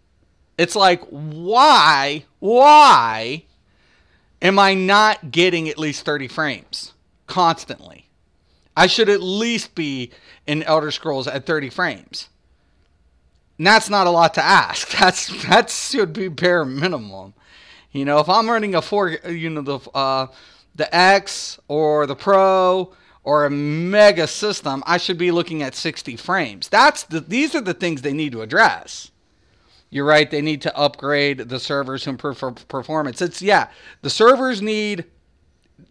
It's like, why am I not getting at least 30 frames constantly? I should at least be in Elder Scrolls at 30 frames. And that's not a lot to ask. That should be bare minimum. If I'm running the X or the Pro or a mega system, I should be looking at 60 frames. These are the things they need to address. You're right, they need to upgrade the servers to improve performance. The servers need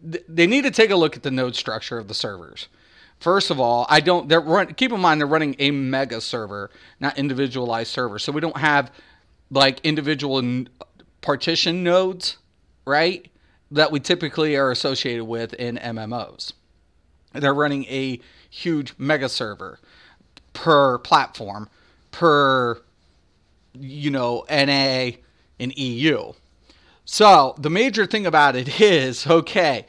to take a look at the node structure of the servers. First of all, keep in mind they're running a mega server, not individualized servers. So we don't have like individual partition nodes, right? That we typically are associated with in MMOs. They're running a huge mega server per platform, per NA and EU. So the major thing about it is, okay,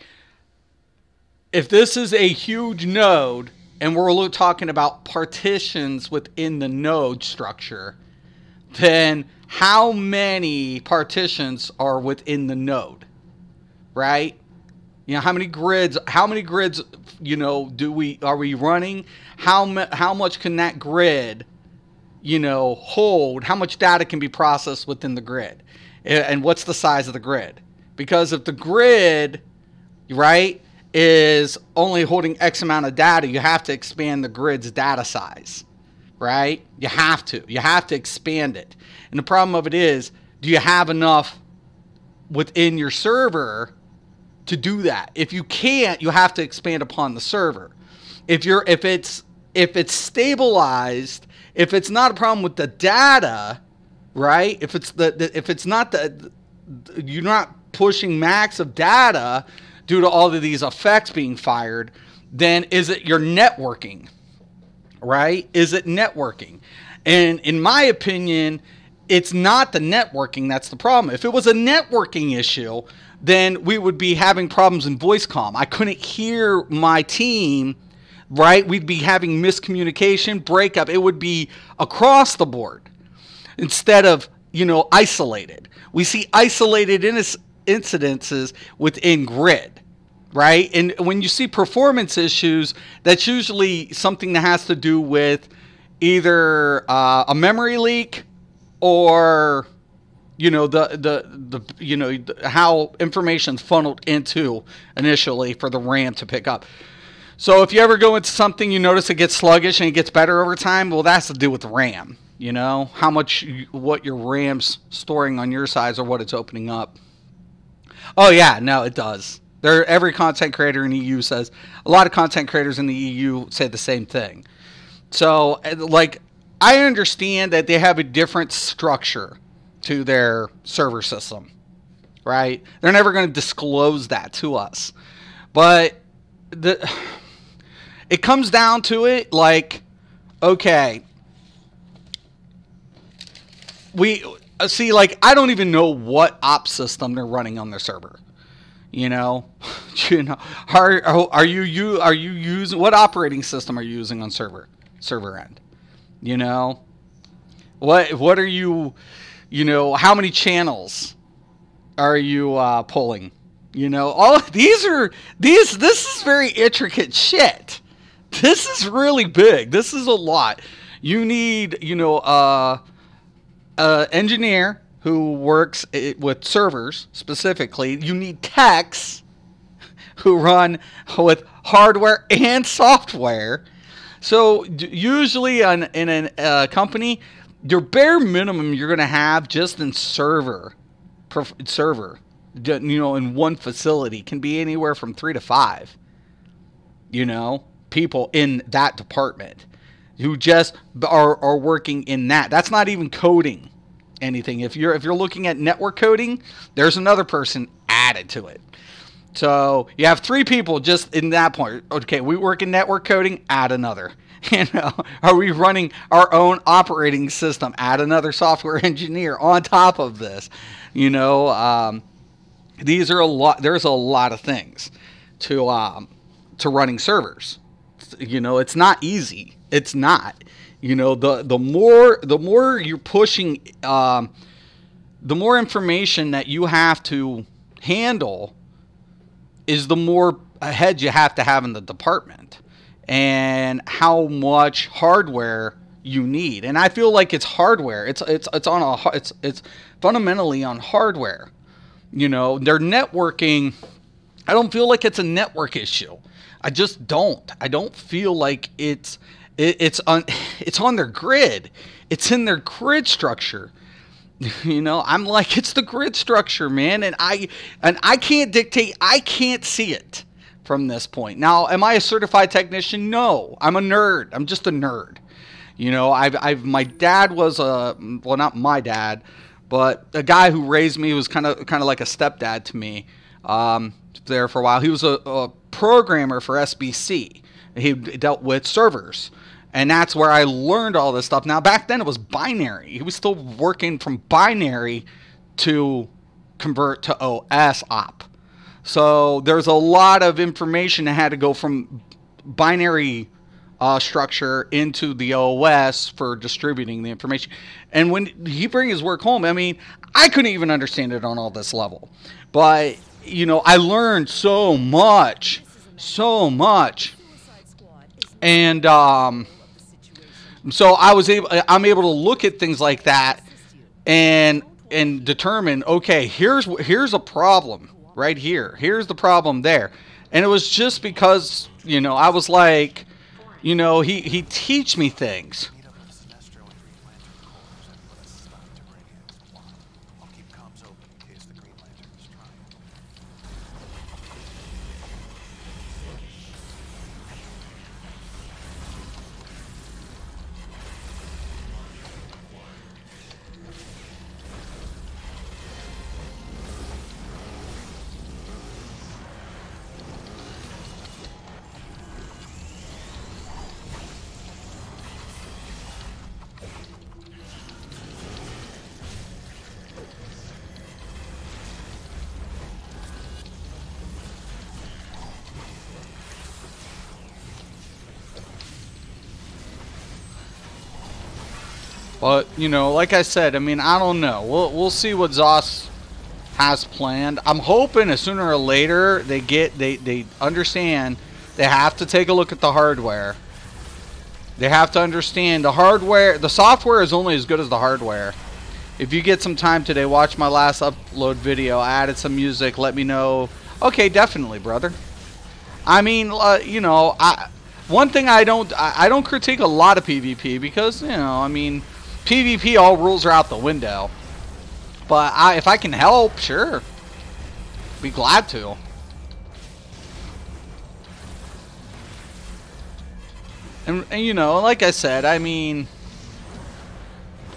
if this is a huge node and we're talking about partitions within the node structure, then how many partitions are within the node? Right? How many grids, are we running? How much can that grid, hold? How much data can be processed within the grid? And what's the size of the grid? Because if the grid, right, is only holding X amount of data, you have to expand the grid's data size, right? You have to expand it. And the problem of it is, do you have enough within your server to do that? If you can't, you have to expand upon the server. If it's stabilized, if it's not a problem with the data, right? If it's not you're not pushing max of data due to all of these effects being fired, then is it your networking, right? Is it networking? And in my opinion, it's not the networking that's the problem. If it was a networking issue, then we would be having problems in voice comm. I couldn't hear my team, right? We'd be having miscommunication, breakup. It would be across the board instead of, isolated. We see isolated incidences within grid, right? And when you see performance issues, that's usually something that has to do with either a memory leak or how information's funneled into initially for the RAM to pick up. So if you ever go into something, you notice it gets sluggish and it gets better over time, well, that's to do with the RAM. What your RAM's storing on your side or what it's opening up. Oh yeah, no, it does. Every content creator in the EU says, a lot of content creators in the EU say the same thing. So, I understand that they have a different structure to their server system, right? They're never going to disclose that to us. But it comes down to it, okay, we see, I don't even know what op system they're running on their server. Are you using, what operating system are you using on server end? What are you, how many channels are you pulling? All of these this is very intricate shit. This is really big. This is a lot. You need, engineer who works with servers specifically. You need techs who run with hardware and software So usually in a company, your bare minimum you're going to have just in server, in one facility can be anywhere from 3 to 5, people in that department who just are working in that. That's not even coding anything. If you're looking at network coding, there's another person added to it. So you have 3 people just in that point. Okay, we work in network coding, add another. Are we running our own operating system? Add another software engineer on top of this. These are a lot. There's a lot of things to running servers. It's not easy. It's not. The more you're pushing, the more information that you have to handle is the more heads you have to have in the department, and how much hardware you need. And I feel like it's hardware. It's fundamentally on hardware. Their networking. I don't feel like it's a network issue. I just don't. I don't feel like it's on their grid. It's in their grid structure. I'm like, it's the grid structure, man, and I can't dictate. I can't see it from this point. Now, am I a certified technician? No, I'm a nerd. I'm just a nerd. My dad was not my dad, but a guy who raised me was kind of like a stepdad to me. There for a while, he was a programmer for SBC. He dealt with servers. And that's where I learned all this stuff. Now, back then it was binary. He was still working from binary to convert to OS op. So there's a lot of information that had to go from binary structure into the OS for distributing the information. And when he bring his work home, I mean, I couldn't even understand it on all this level. But, I learned so much. And so I'm able to look at things like that and determine, okay, here's a problem right here. Here's the problem there. And it was just because, I was like, he teach me things. Meet up with Sinestro and Green Lantern cores and put a stop to break-in. I'll keep comms open in case the Green Lanterns try. But, like I said, I mean, I don't know. We'll see what Zoss has planned. I'm hoping sooner or later they understand they have to take a look at the hardware. They have to understand the software is only as good as the hardware. If you get some time today, watch my last upload video. I added some music. Let me know. Okay, definitely, brother. I mean, one thing I don't critique a lot of PvP because, I mean, PvP, all rules are out the window. But if I can help, sure. Be glad to. And like I said, I mean,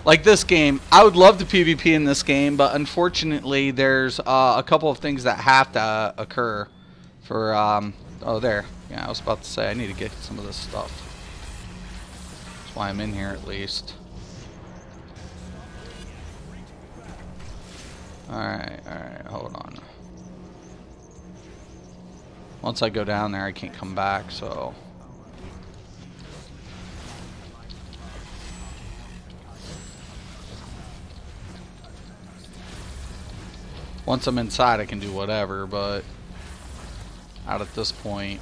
like this game, I would love to PvP in this game, but unfortunately there's a couple of things that have to occur for, oh, there. Yeah, I was about to say, I need to get some of this stuff. That's why I'm in here at least. Alright, hold on. Once I go down there, I can't come back, so... Once I'm inside, I can do whatever, but... Out at this point...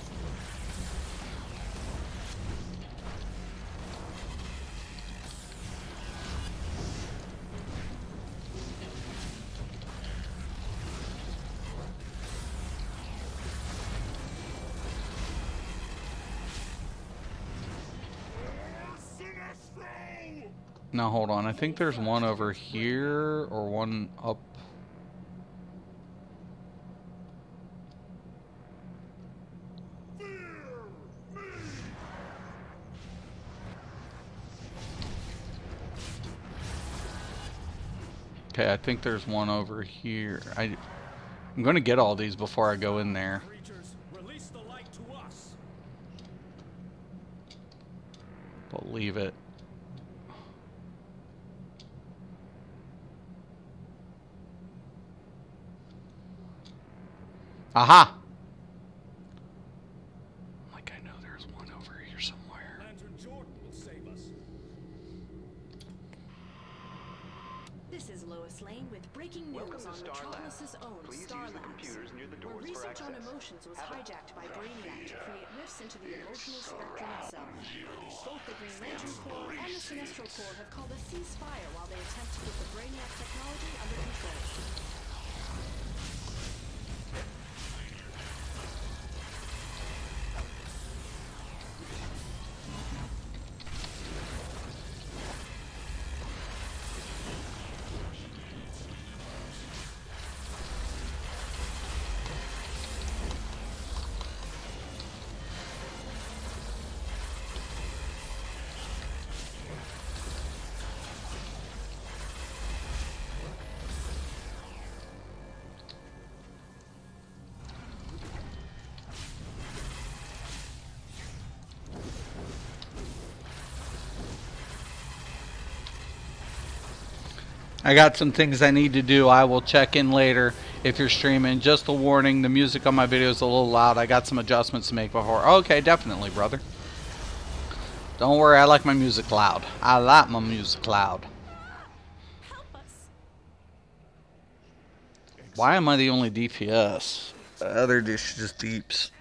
Now hold on. I think there's one over here or one up. Okay, I think there's one over here. I'm going to get all these before I go in there. Creatures, release the light to us. Believe it. Aha! Like I know there's one over here somewhere. Lantern Jordan will save us. This is Lois Lane with breaking news Welcome to on Star Metropolis' Labs. own Please Star use the Labs, computers near the where doors for research on access. emotions was Have a- hijacked by Brainiac to create rifts into the emotional spectrum itself. Both the Green Lantern Corps and the Sinestro Corps have called a ceasefire while they attempt to get the Brainiac technology under control. I got some things I need to do. I will check in later if you're streaming. Just a warning, the music on my video is a little loud. I got some adjustments to make before. Okay, definitely, brother. Don't worry, I like my music loud. I like my music loud. Help us! Why am I the only DPS? The other dish just deeps.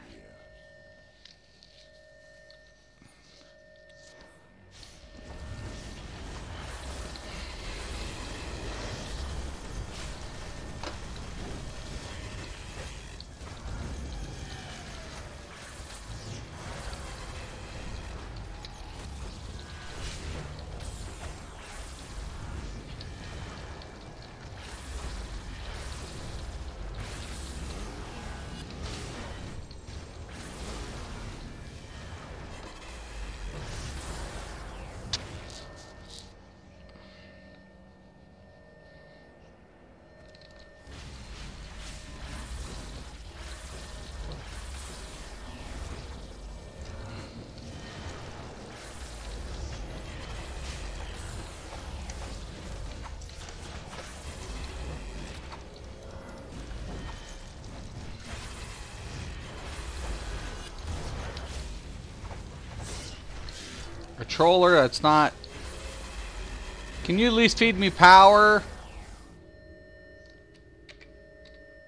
Controller, that's not... Can you at least feed me power?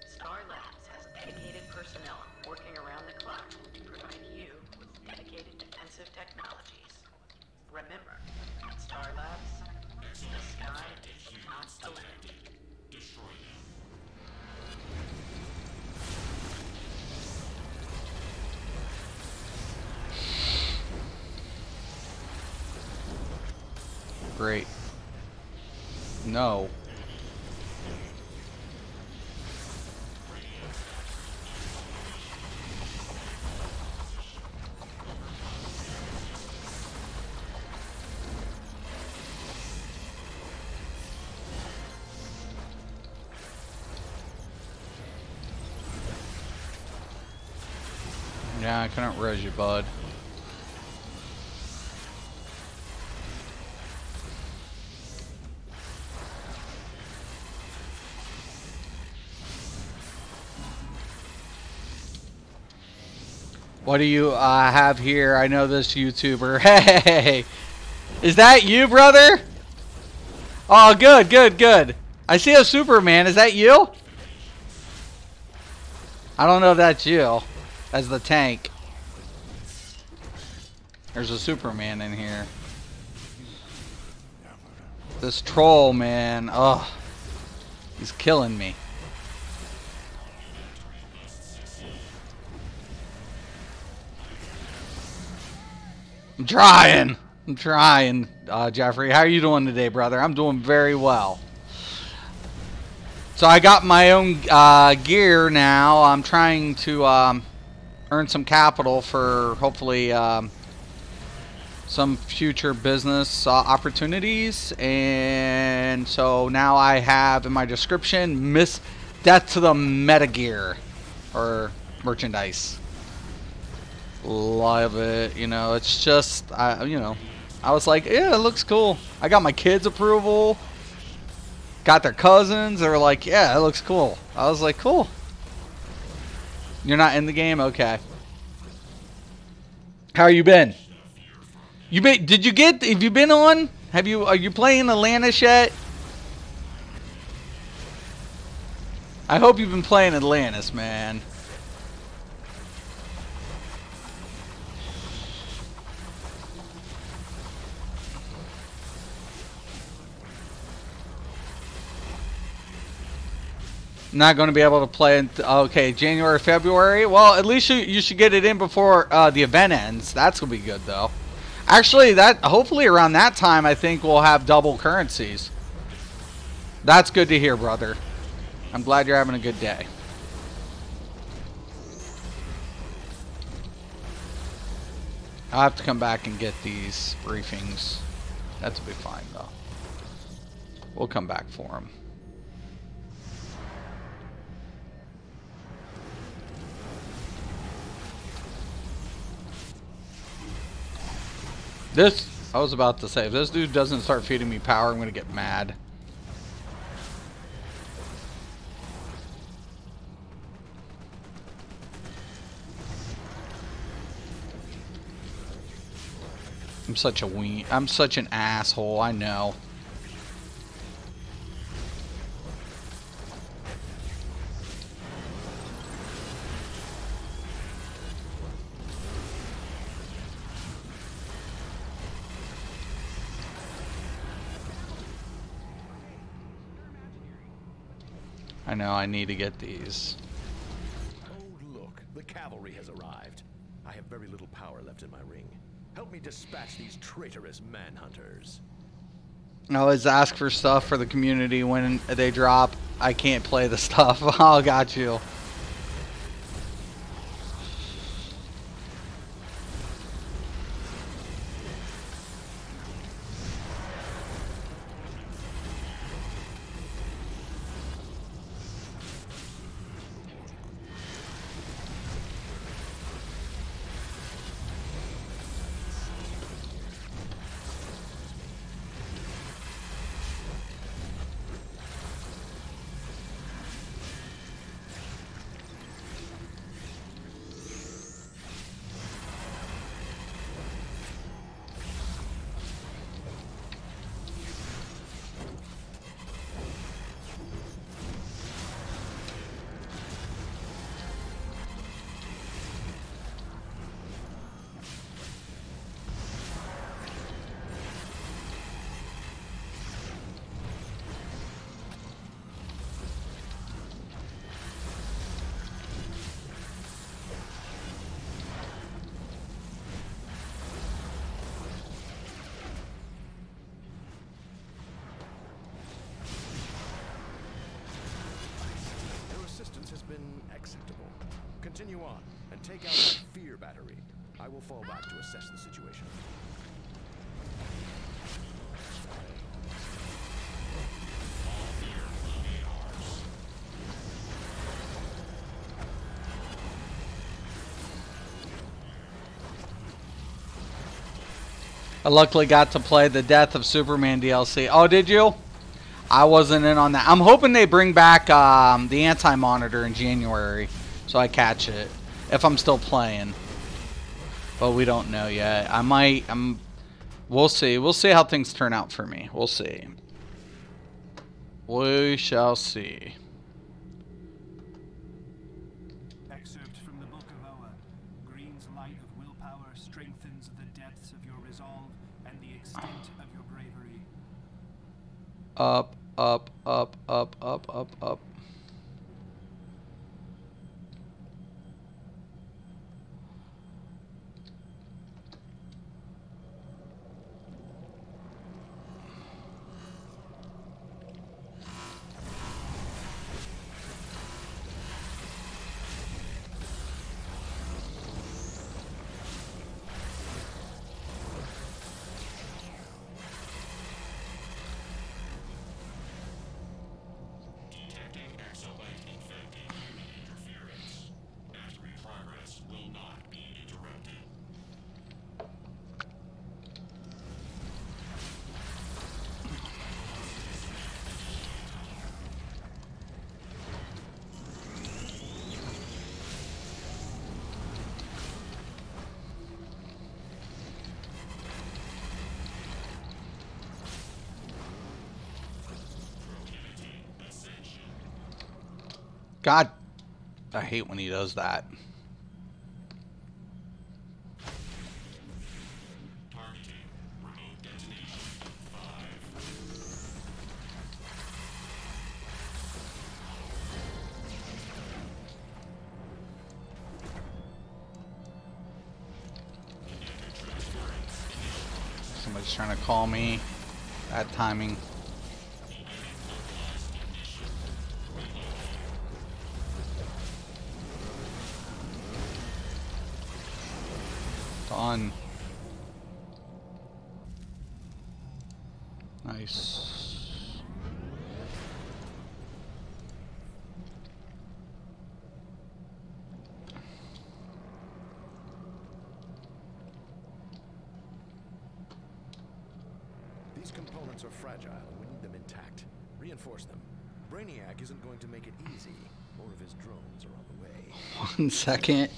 Star Labs has dedicated personnel working around the clock to provide you with dedicated defensive technologies. Remember, Star Labs, the sky is not the limit. Great. No. Yeah, I couldn't res you, bud. What do you have here? I know this YouTuber. Hey! Is that you, brother? Oh, good, good, good. I see a Superman. Is that you? I don't know if that's you. As the tank. There's a Superman in here. This troll, man. Oh, he's killing me. I'm trying. I'm trying. Jeffrey. How are you doing today, brother? I'm doing very well. So I got my own gear now. I'm trying to earn some capital for hopefully some future business opportunities. And so now I have in my description, Miss Death to the Meta Gear or merchandise. Love it. You know, it's just, you know, I was like, yeah, it looks cool. I got my kids' approval. Got their cousins. They were like, yeah, it looks cool. I was like, cool. You're not in the game? Okay. How you been? Did you get, have you been on? Are you playing Atlantis yet? I hope you've been playing Atlantis, man. Not going to be able to play in, okay, January, February. Well, at least you should get it in before the event ends. That's going to be good, though. Actually, hopefully around that time, I think we'll have double currencies. That's good to hear, brother. I'm glad you're having a good day. I'll have to come back and get these briefings. That'll be fine, though. We'll come back for them. I was about to say, if this dude doesn't start feeding me power, I'm going to get mad. I'm such a I'm such an asshole, I know. I know, I need to get these. Oh, look, the cavalry has arrived. I have very little power left in my ring. Help me dispatch these traitorous manhunters. I always ask for stuff for the community when they drop. I can't play the stuff. Oh, got you. Has been acceptable. Continue on and take out that fear battery. I will fall back to assess the situation. I luckily got to play the Death of Superman DLC. Oh, did you? I wasn't in on that. I'm hoping they bring back the anti-monitor in January, so I catch it if I'm still playing. But we don't know yet. I might. We'll see. We'll see how things turn out for me. We'll see. We shall see. Excerpt from the Book of Oa. Green's light of willpower strengthens the depths of your resolve and the extent of your bravery. Up, up, up, up, up, up, up. God, I hate when he does that. Somebody's trying to call me. Bad timing. Done. Nice. These components are fragile, and we need them intact. Reinforce them. Brainiac isn't going to make it easy. More of his drones are on the way. 1 second.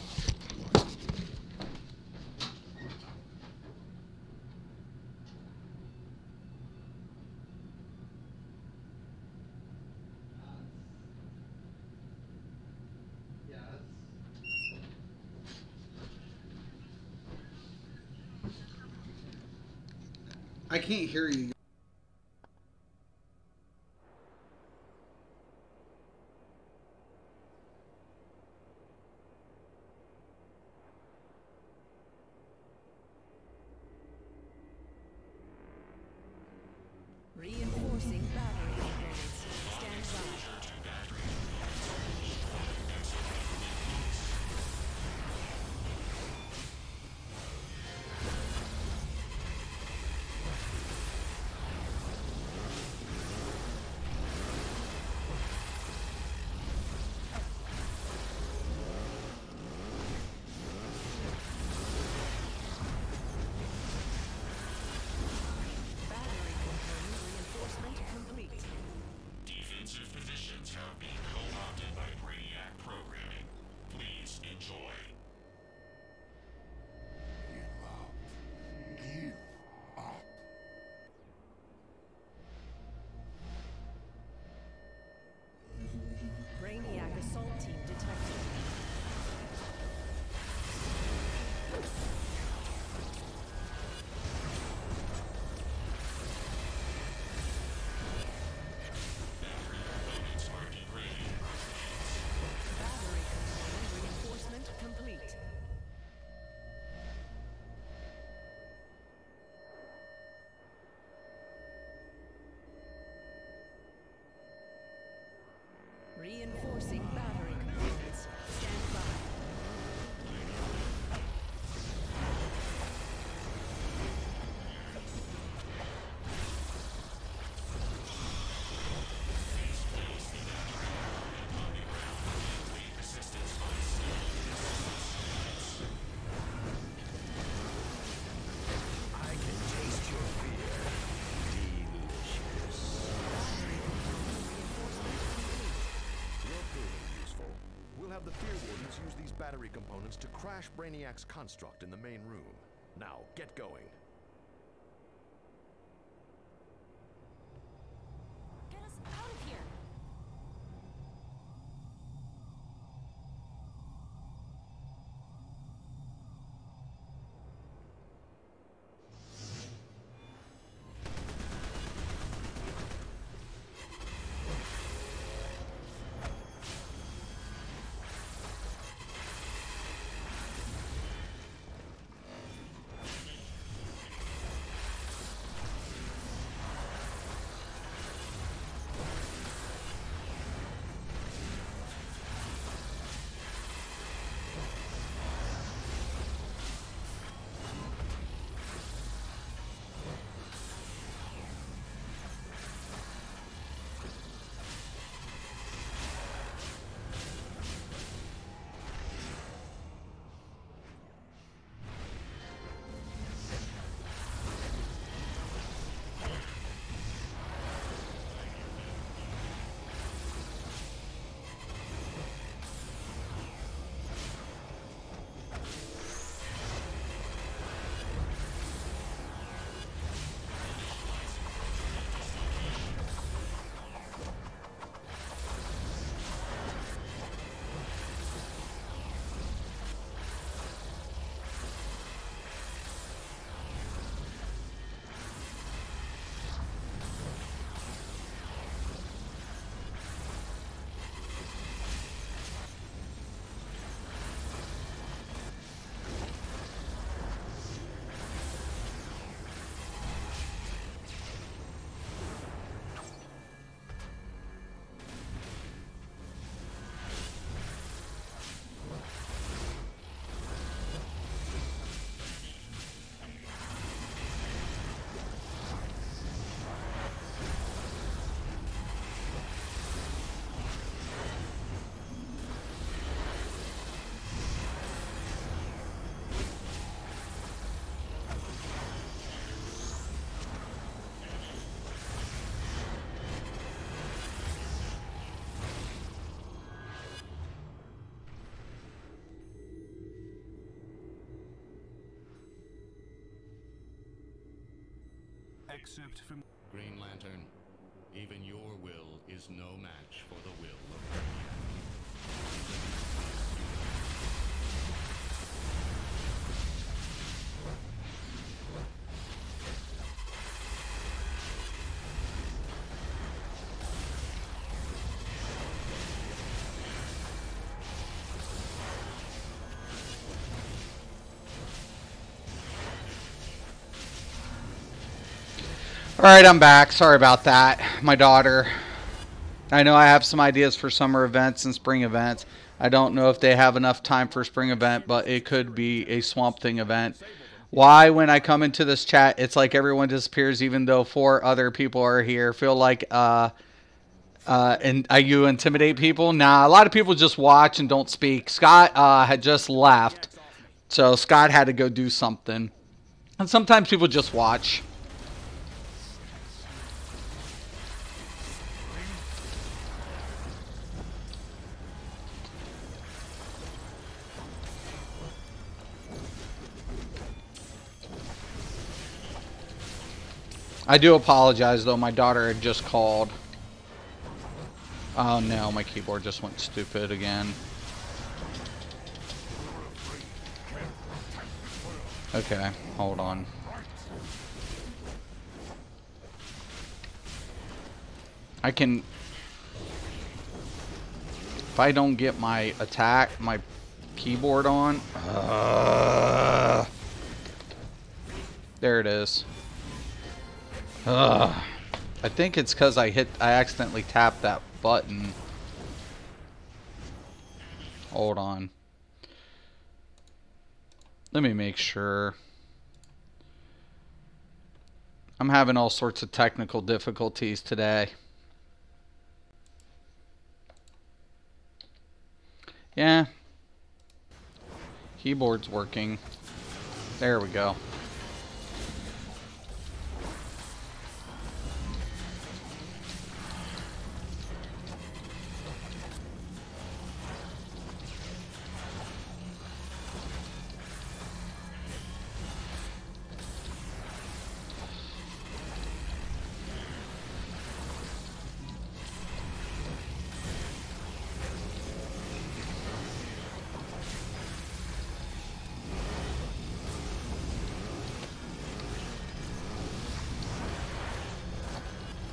I can't hear you. Reinforcing battery components. Stand by. Battery component reinforcement complete. Defensive positions have been co-opted by Brainiac programming. Please enjoy. Give up. Brainiac assault team detected. Components are degrading. Battery component reinforcement complete. Reinforcing battery components. Stand by. I can taste your fear. Delicious. Battery component reinforcement complete. You're proving useful. We'll have the Fear Wardens use these battery components to crash Brainiac's construct in the main room. Now, get going. Get us out of here! Excerpt from Green Lantern, even your will is no match for the will of Brainiac. Alright, I'm back. Sorry about that. My daughter. I know I have some ideas for summer events and spring events. I don't know if they have enough time for spring event, but it could be a Swamp Thing event. Why, when I come into this chat, it's like everyone disappears even though 4 other people are here? Feel like you intimidate people? Nah, a lot of people just watch and don't speak. Scott had just left, so Scott had to go do something. And sometimes people just watch. I do apologize, though. My daughter had just called. Oh, no. My keyboard just went stupid again. Okay. Hold on. I can... If I don't get my attack, my keyboard on... there it is. I think it's because I accidentally tapped that button. Hold on. Let me make sure. I'm having all sorts of technical difficulties today. Yeah. Keyboard's working. There we go.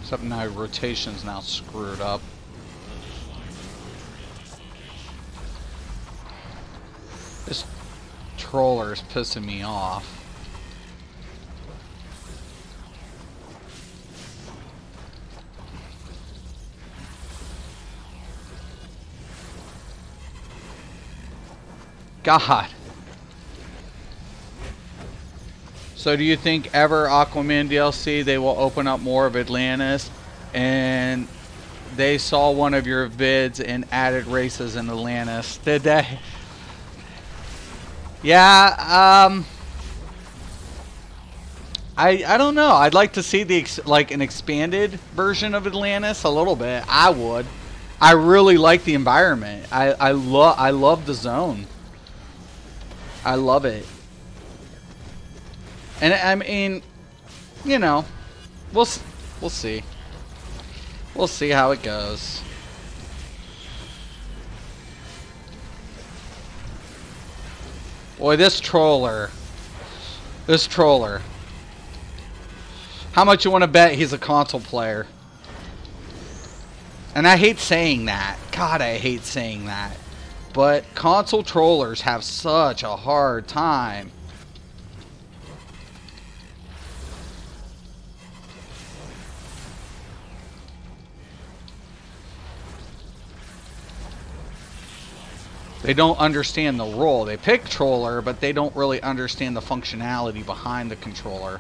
Except my rotation's now screwed up. This troller is pissing me off. God. So do you think ever Aquaman DLC they will open up more of Atlantis and they saw one of your vids and added races in Atlantis? Did they? Yeah, I don't know. I'd like to see the like an expanded version of Atlantis a little bit. I would. I really like the environment. I love the zone. I love it. And I mean, you know, we'll see. We'll see how it goes. Boy, this troller. This troller. How much you want to bet he's a console player? And I hate saying that. God, I hate saying that. But console trollers have such a hard time. They don't understand the role. They pick controller, but they don't really understand the functionality behind the controller.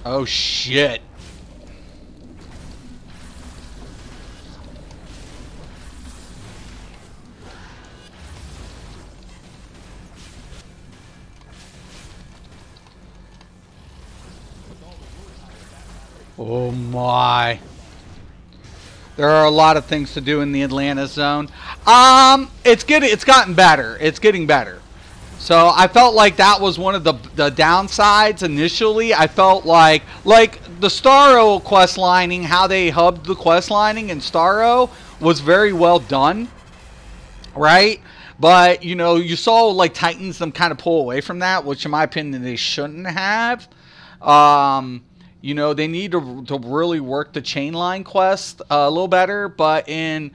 Oh, shit. Oh, my. There are a lot of things to do in the Atlantis zone. It's good. It's gotten better. It's getting better. So I felt like that was one of the downsides initially. I felt like the Starro quest lining, how they hubbed the quest lining in Starro was very well done, right? But you know, you saw like Titans them kind of pull away from that, which in my opinion they shouldn't have. You know, they need to really work the chain line quest a little better. But in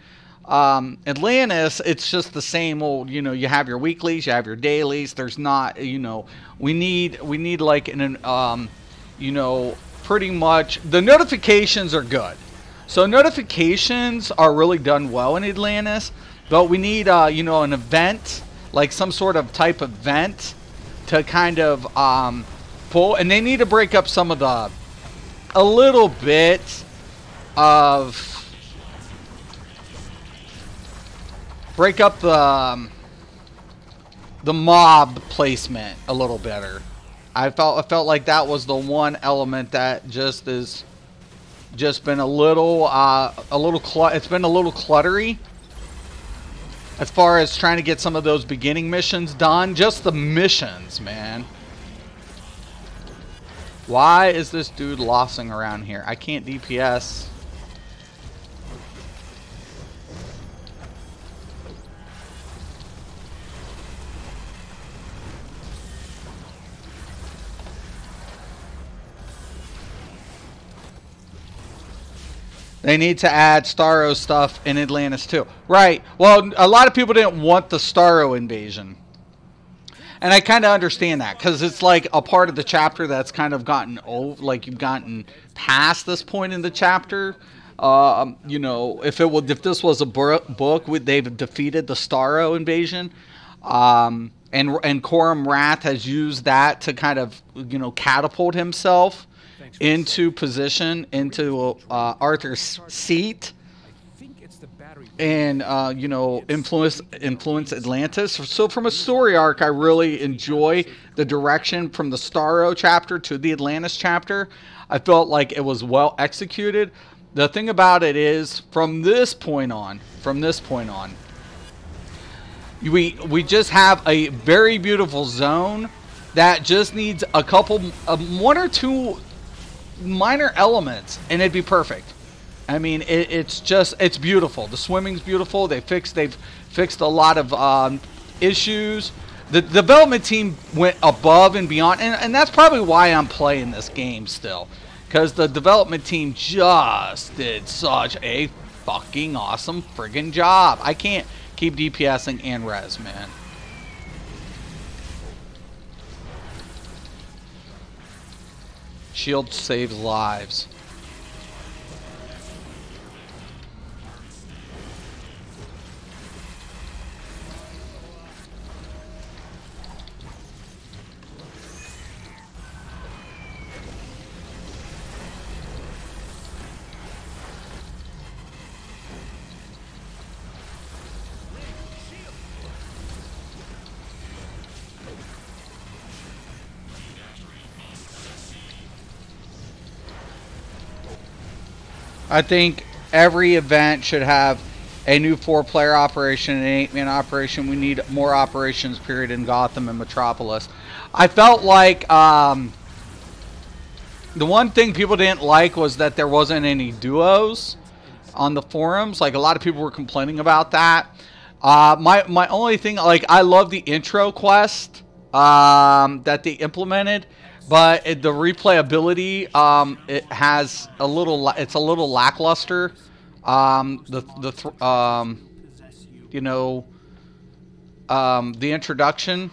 Atlantis, it's just the same old. You know, you have your weeklies, you have your dailies. There's not, you know, we need like you know, pretty much the notifications are good. So notifications are really done well in Atlantis, but we need you know, an event, like some sort of type of event to kind of pull, and they need to break up some of a little bit of break up the mob placement a little better. I felt like that was the one element that just been a little it's been a little cluttery as far as trying to get some of those beginning missions done. Just the missions, man. Why is this dude lossing around here? I can't DPS. They need to add Starro stuff in Atlantis too. Right. Well, a lot of people didn't want the Starro invasion. And I kind of understand that, because it's like a part of the chapter that's kind of gotten old, like you've gotten past this point in the chapter. You know, if this was a book, they've defeated the Starro invasion, and Coram Wrath has used that to kind of, you know, catapult himself into position, into Arthur's seat, and you know, influence Atlantis. So from a story arc, I really enjoy the direction from the Starro chapter to the Atlantis chapter. I felt like it was well executed. The thing about it is, from this point on, we just have a very beautiful zone that just needs a couple, one or two minor elements, and it'd be perfect. I mean, it's beautiful. The swimming's beautiful. They've fixed a lot of issues. The development team went above and beyond, and that's probably why I'm playing this game still, because the development team just did such a fucking awesome friggin' job. I can't keep DPSing and res, man. Shield saves lives. I think every event should have a new 4-player operation, an 8-man operation. We need more operations, period, in Gotham and Metropolis. I felt like the one thing people didn't like was that there wasn't any duos on the forums. Like, a lot of people were complaining about that. My only thing, like, I love the intro quest that they implemented. But the replayability, it's a little lackluster. You know, the introduction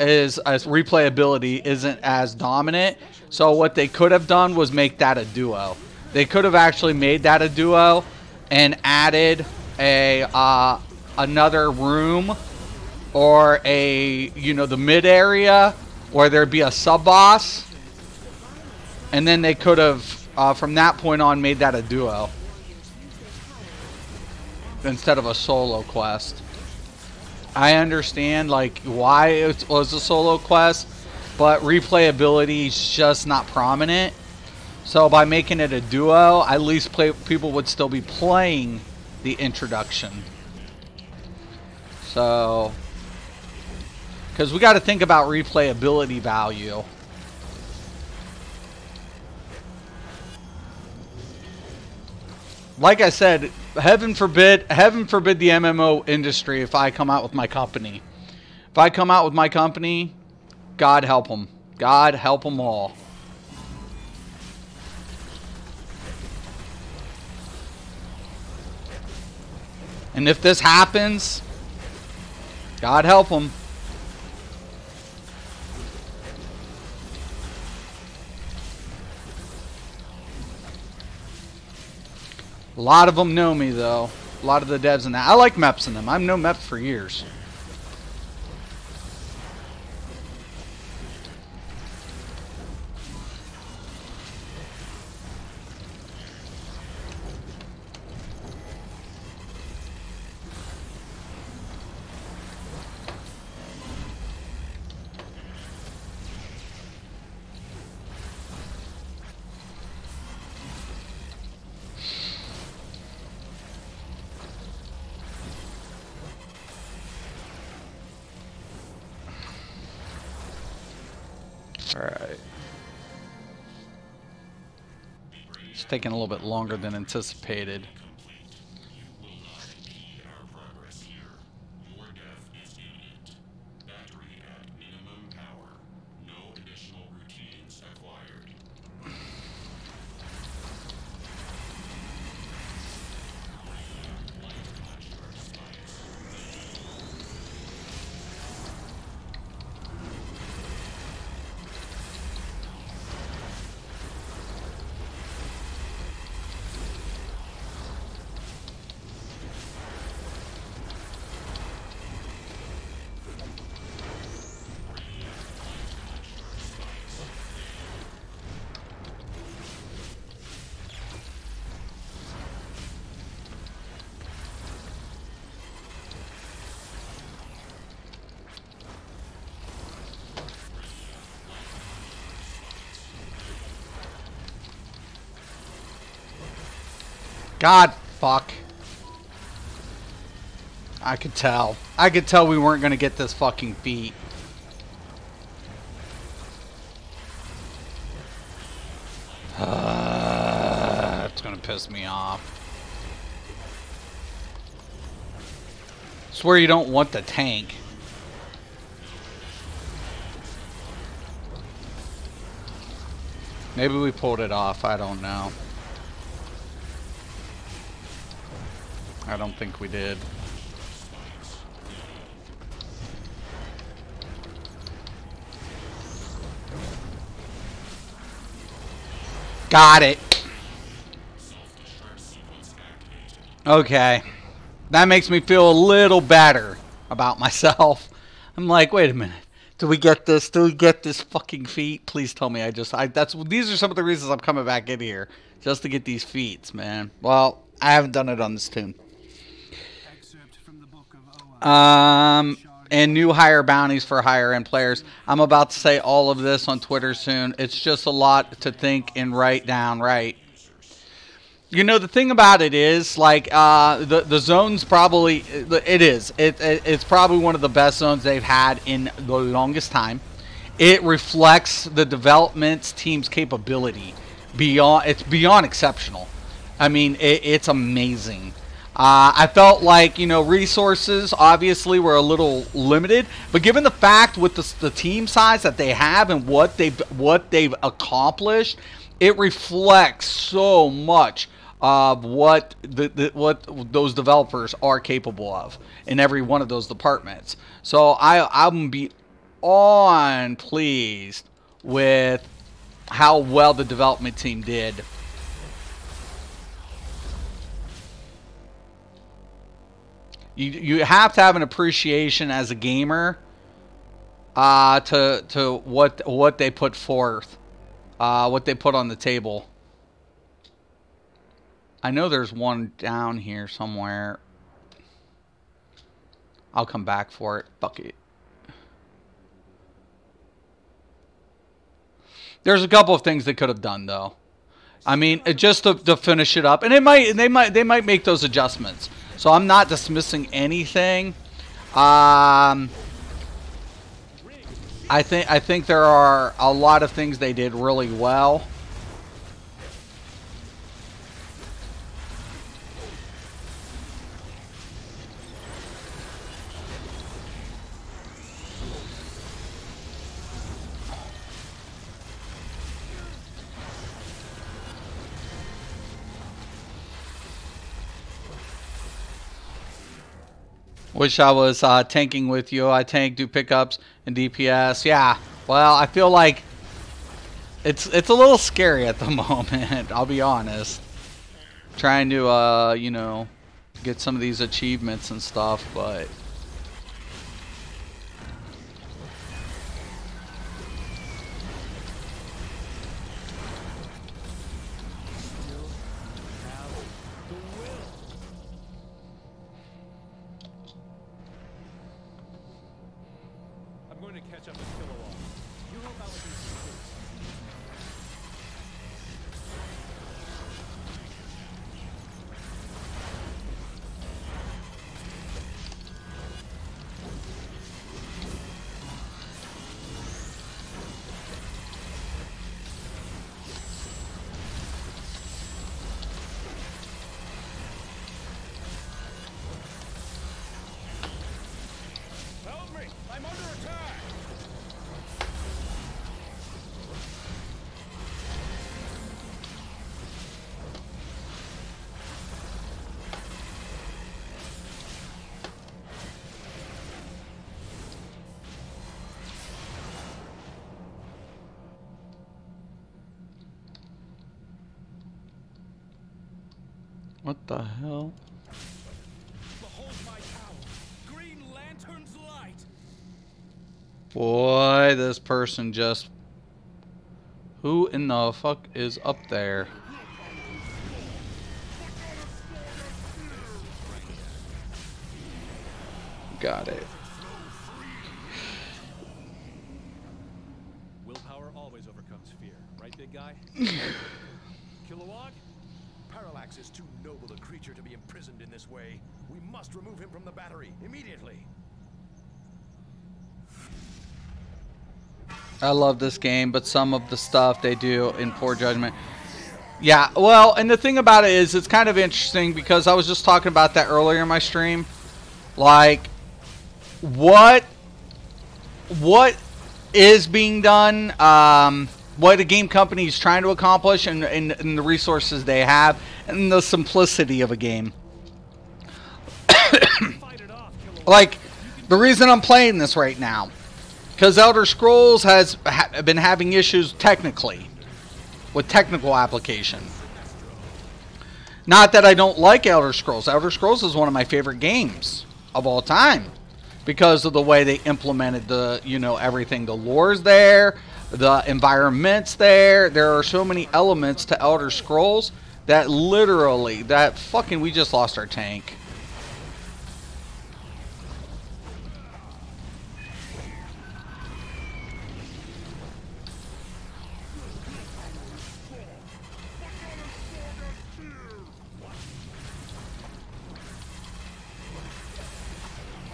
as replayability isn't as dominant. So what they could have done was make that a duo. They could have actually made that a duo and added another room, or the mid area, where there'd be a sub-boss, and then they could have, from that point on, made that a duo instead of a solo quest. I understand, like, why it was a solo quest, but replayability is just not prominent. So by making it a duo, at least people would still be playing the introduction. So Because we got to think about replayability value. Like I said, heaven forbid the MMO industry if I come out with my company. If I come out with my company, God help them. God help them all. And if this happens, God help them. A lot of them know me, though. A lot of the devs in that. I like MEPs in them. I've known MEPs for years. Alright. It's taking a little bit longer than anticipated. God, fuck. I could tell. I could tell we weren't going to get this fucking feat. It's going to piss me off. Swear you don't want the tank. Maybe we pulled it off. I don't know. I don't think we did. Got it. Okay. That makes me feel a little better about myself. I'm like, wait a minute. Do we get this? Do we get this fucking feat? Please tell me these are some of the reasons I'm coming back in here. Just to get these feats, man. Well, I haven't done it on this tune. And new higher bounties for higher end players. I'm about to say all of this on Twitter soon. It's just a lot to think and write down, right? You know, the thing about it is, like, the zone's probably, it's probably one of the best zones they've had in the longest time. It reflects the development team's capability. It's beyond exceptional. I mean, it's amazing. I felt like, you know, resources obviously were a little limited, but given the fact with the team size that they have and what they've accomplished, it reflects so much of what those developers are capable of in every one of those departments. So I'm beyond pleased with how well the development team did. You have to have an appreciation as a gamer to what they put forth, what they put on the table. I know there's one down here somewhere. I'll come back for it. Fuck it. There's a couple of things they could have done though. I mean, just to finish it up, and they might make those adjustments. So I'm not dismissing anything. I think there are a lot of things they did really well. Wish I was tanking with you. I tank, do pickups, and DPS. Yeah. Well, I feel like it's a little scary at the moment. I'll be honest. Trying to you know, get some of these achievements and stuff, but I'm going to catch up with Kilowog. You help out with these recruits. Help me! I'm under attack! what the hell? Behold my power! Green Lantern's light! Boy, this person just... Who in the fuck is up there? Got it. Willpower always overcomes fear, right, big guy? Kilowog? Parallax is too noble a creature to be imprisoned in this way. We must remove him from the battery immediately. I love this game, but some of the stuff they do in poor judgment. Yeah, well, and the thing about it is, it's kind of interesting because I was just talking about that earlier in my stream. Like, what is being done, what a game company is trying to accomplish, and the resources they have, and the simplicity of a game. Like, the reason I'm playing this right now, because Elder Scrolls has been having issues technically, with technical application. Not that I don't like Elder Scrolls. Elder Scrolls is one of my favorite games of all time, because of the way they implemented the, you know, everything. The lore's there, the environment's there. There are so many elements to Elder Scrolls that literally, that fucking, we just lost our tank.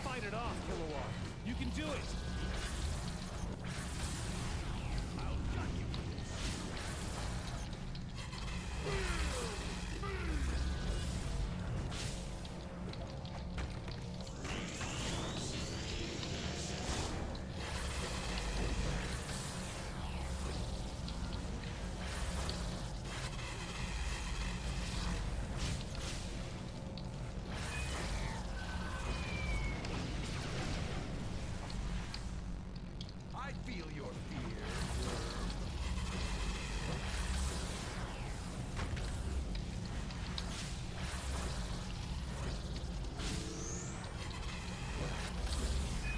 Fight it off, Kilowog. You can do it! I feel your fear.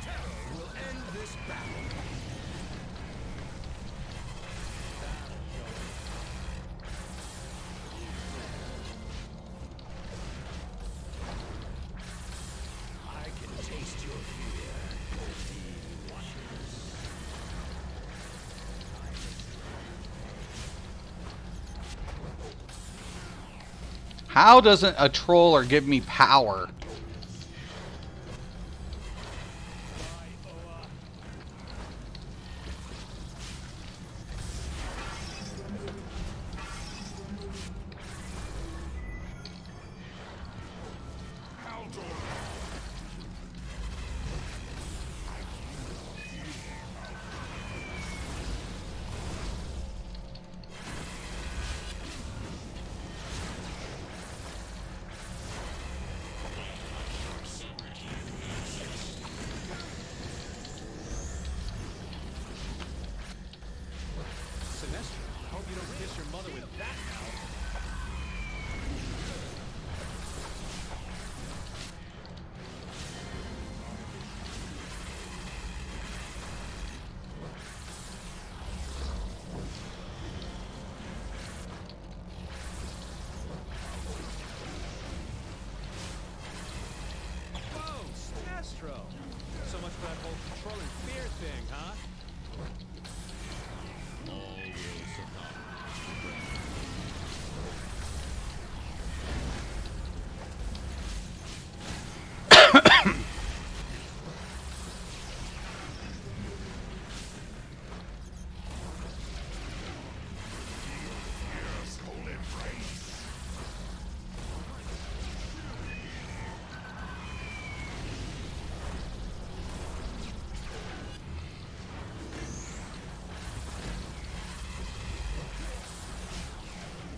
Terror will end this battle. I can taste your fear. How doesn't a troller give me power? with that now. Whoa, Sinestro! So much for that whole control and fear thing, huh? All will succumb.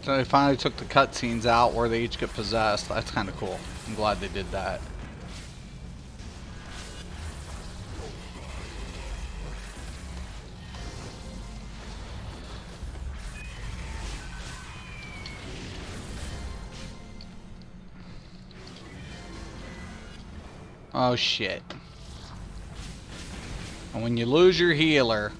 So they finally took the cutscenes out where they each get possessed. That's kind of cool. I'm glad they did that. Oh shit. And when you lose your healer,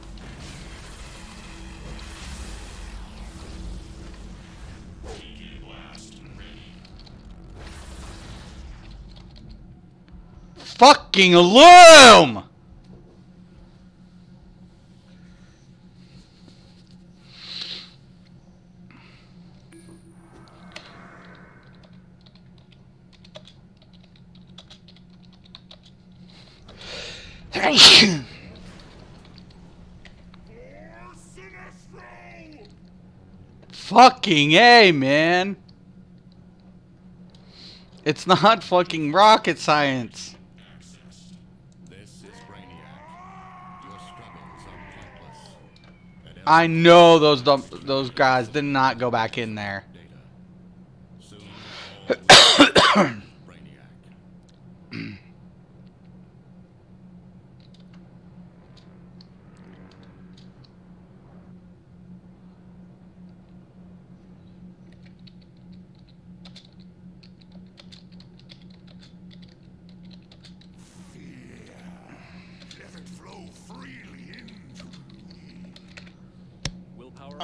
fucking Loom! Fucking A, man. It's not fucking rocket science. This is Brainiac. Your struggles are pointless. I know those guys did not go back in there. Soon all Brainiac. Let it flow freely into me. Willpower.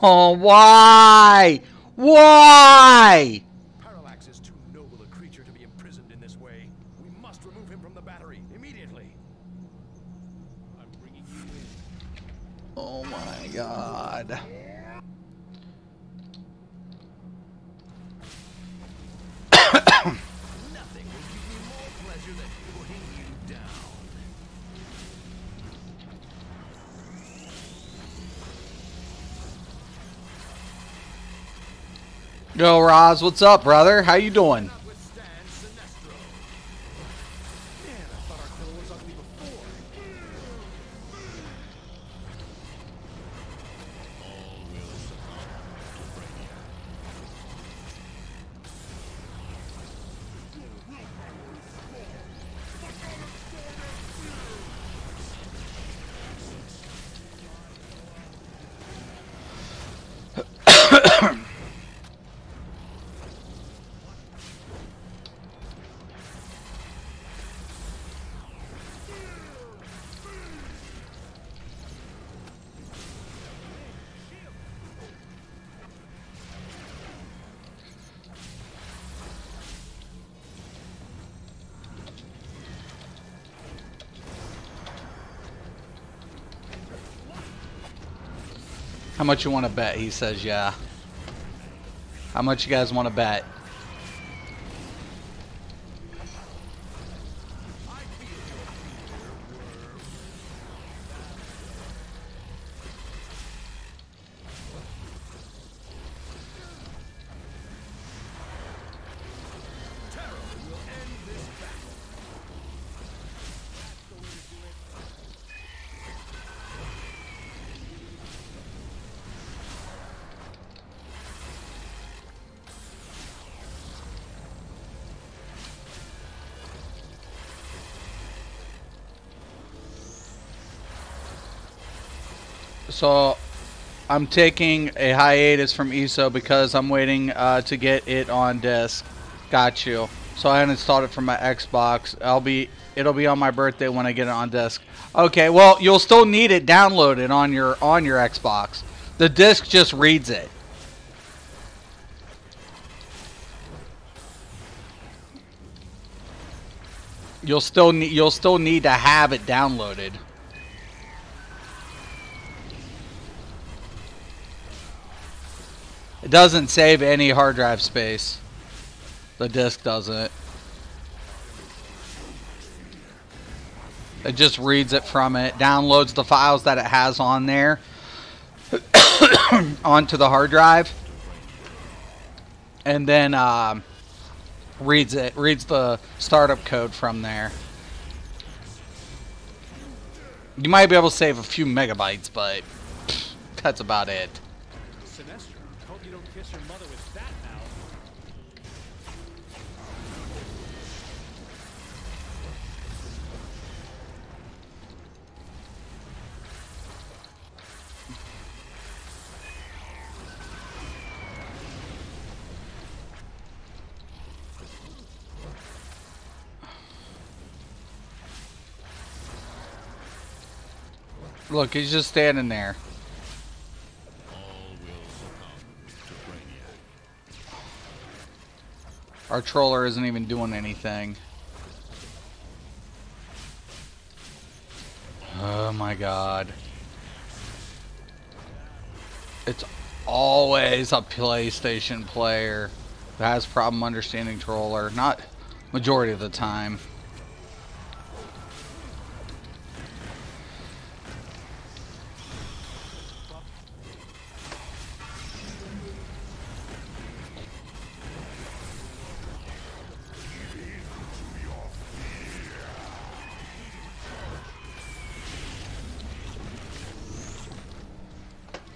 Oh, why? Why? Parallax is too noble a creature to be imprisoned in this way. We must remove him from the battery immediately. I'm bringing you in. Oh my god. Nothing will give me more pleasure than putting you down. Yo, Roz, what's up, brother? How you doing? Not withstand Sinestro. Man, I thought our killer was ugly before. All will succumb to Brainiac. How much you want to bet? He says, yeah. How much you guys want to bet? So, I'm taking a hiatus from ESO because I'm waiting to get it on disc. Got you. So I uninstalled it from my Xbox. It'll be on my birthday when I get it on disc. Okay, well, you'll still need it downloaded on your Xbox. The disc just reads it. You'll still need to have it downloaded. It doesn't save any hard drive space. The disc doesn't. It just reads it from it, downloads the files that it has on there onto the hard drive, and then reads the startup code from there. You might be able to save a few megabytes, but that's about it. Sinestro, hope you don't kiss your mother with that mouth. Look, he's just standing there. All will succumb to Brainiac. Our troller isn't even doing anything. Oh my god. It's always a PlayStation player that has problem understanding troller. Not majority of the time.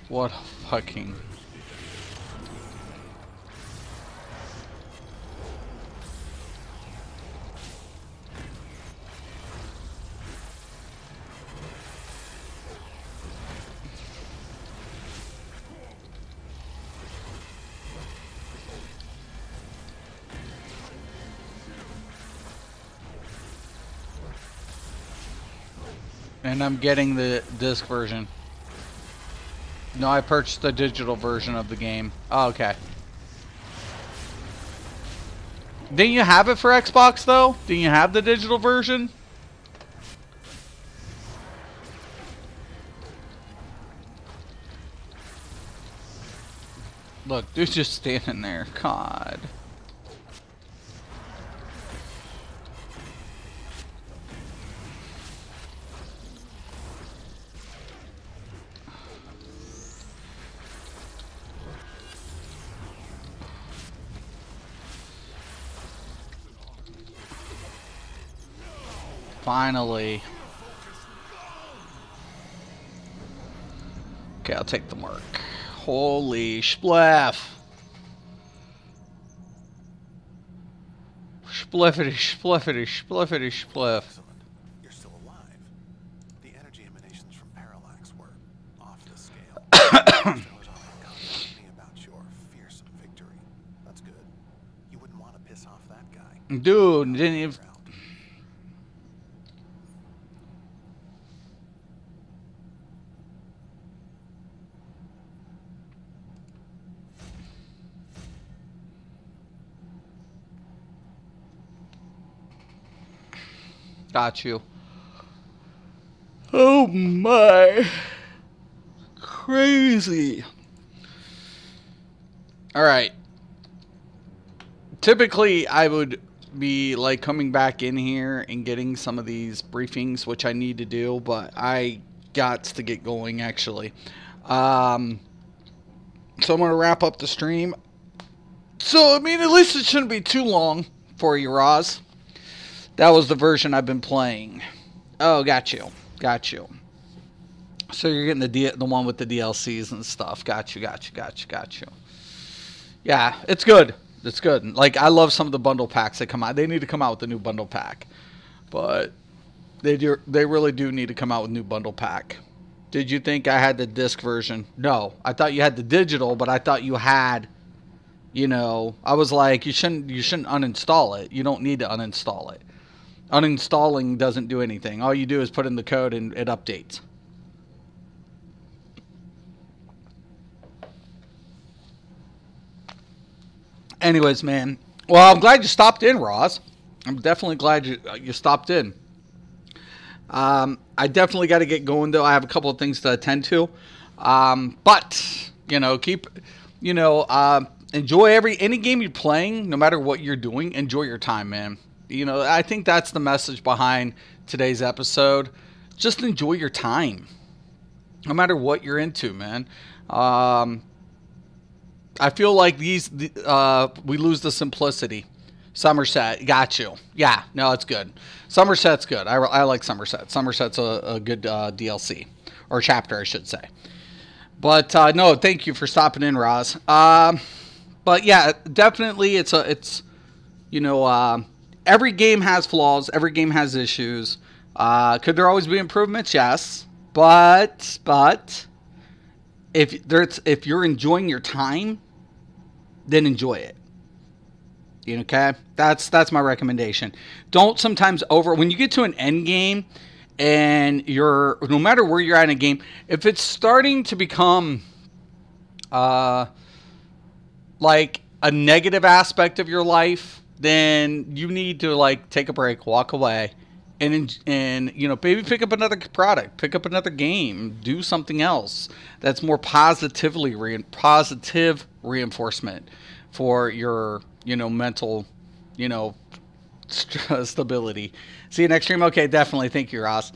What a fucking... And I'm getting the disc version. No, I purchased the digital version of the game. Oh, okay. Didn't you have it for Xbox, though? Didn't you have the digital version? Look, dude's just standing there. God. Finally. Okay, I'll take the mark. Holy spliff. Spliffity, spliffity, spliffity, spliff. Excellent. You're still alive. The energy emanations from Parallax were off the scale. There was all that constantly about your fearsome victory. That's good. You wouldn't want to piss off that guy. Dude, didn't even... Got you. Oh my. Crazy. Alright. Typically, I would be like coming back in here and getting some of these briefings, which I need to do, but I got to get going actually. So I'm going to wrap up the stream. So, I mean, at least it shouldn't be too long for you, Roz. That was the version I've been playing. Oh, got you. Got you. So you're getting the one with the DLCs and stuff. Got you, got you, got you, got you. Yeah, it's good. It's good. Like, I love some of the bundle packs that come out. They need to come out with a new bundle pack. But they really do need to come out with a new bundle pack. Did you think I had the disc version? No. I thought you had the digital, but I thought you had, you know, I was like, you shouldn't uninstall it. You don't need to uninstall it. Uninstalling doesn't do anything. All you do is put in the code and it updates. Anyways, man. Well, I'm glad you stopped in, Ross. I'm definitely glad you stopped in. I definitely got to get going, though. I have a couple of things to attend to. But, you know, enjoy any game you're playing, no matter what you're doing. Enjoy your time, man. You know, I think that's the message behind today's episode. Just enjoy your time, no matter what you're into, man. I feel like we lose the simplicity. Somerset, got you. Yeah, no, it's good. Somerset's good. I like Somerset. Somerset's a good DLC, or chapter, I should say. But no, thank you for stopping in, Roz. But yeah, definitely, it's you know, every game has flaws. Every game has issues. Could there always be improvements? Yes, but if you're enjoying your time, then enjoy it. Okay, that's my recommendation. Don't sometimes when you get to an end game, and no matter where you're at in a game, if it's starting to become like a negative aspect of your life, then you need to like take a break, walk away, and you know, maybe pick up another product, pick up another game, do something else that's more positive reinforcement for your, you know, mental, you know, stability. See you next stream. Okay, definitely. Thank you, Ross.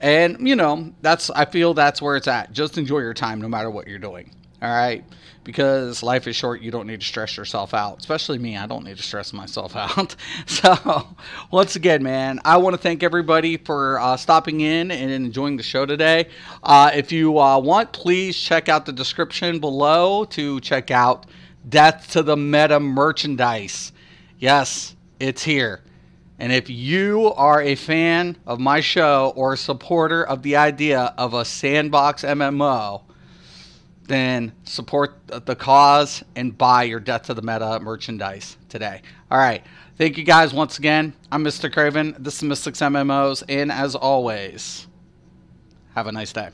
And, you know, I feel that's where it's at. Just enjoy your time no matter what you're doing. All right? Because life is short. You don't need to stress yourself out. Especially me. I don't need to stress myself out. So, once again, man, I want to thank everybody for stopping in and enjoying the show today. If you want, please check out the description below to check out Death to the Meta merchandise. Yes, it's here. And if you are a fan of my show or a supporter of the idea of a sandbox MMO, then support the cause and buy your Death to the Meta merchandise today. All right. Thank you guys once again. I'm Mr. Craven. This is Mystics MMOs. And as always, have a nice day.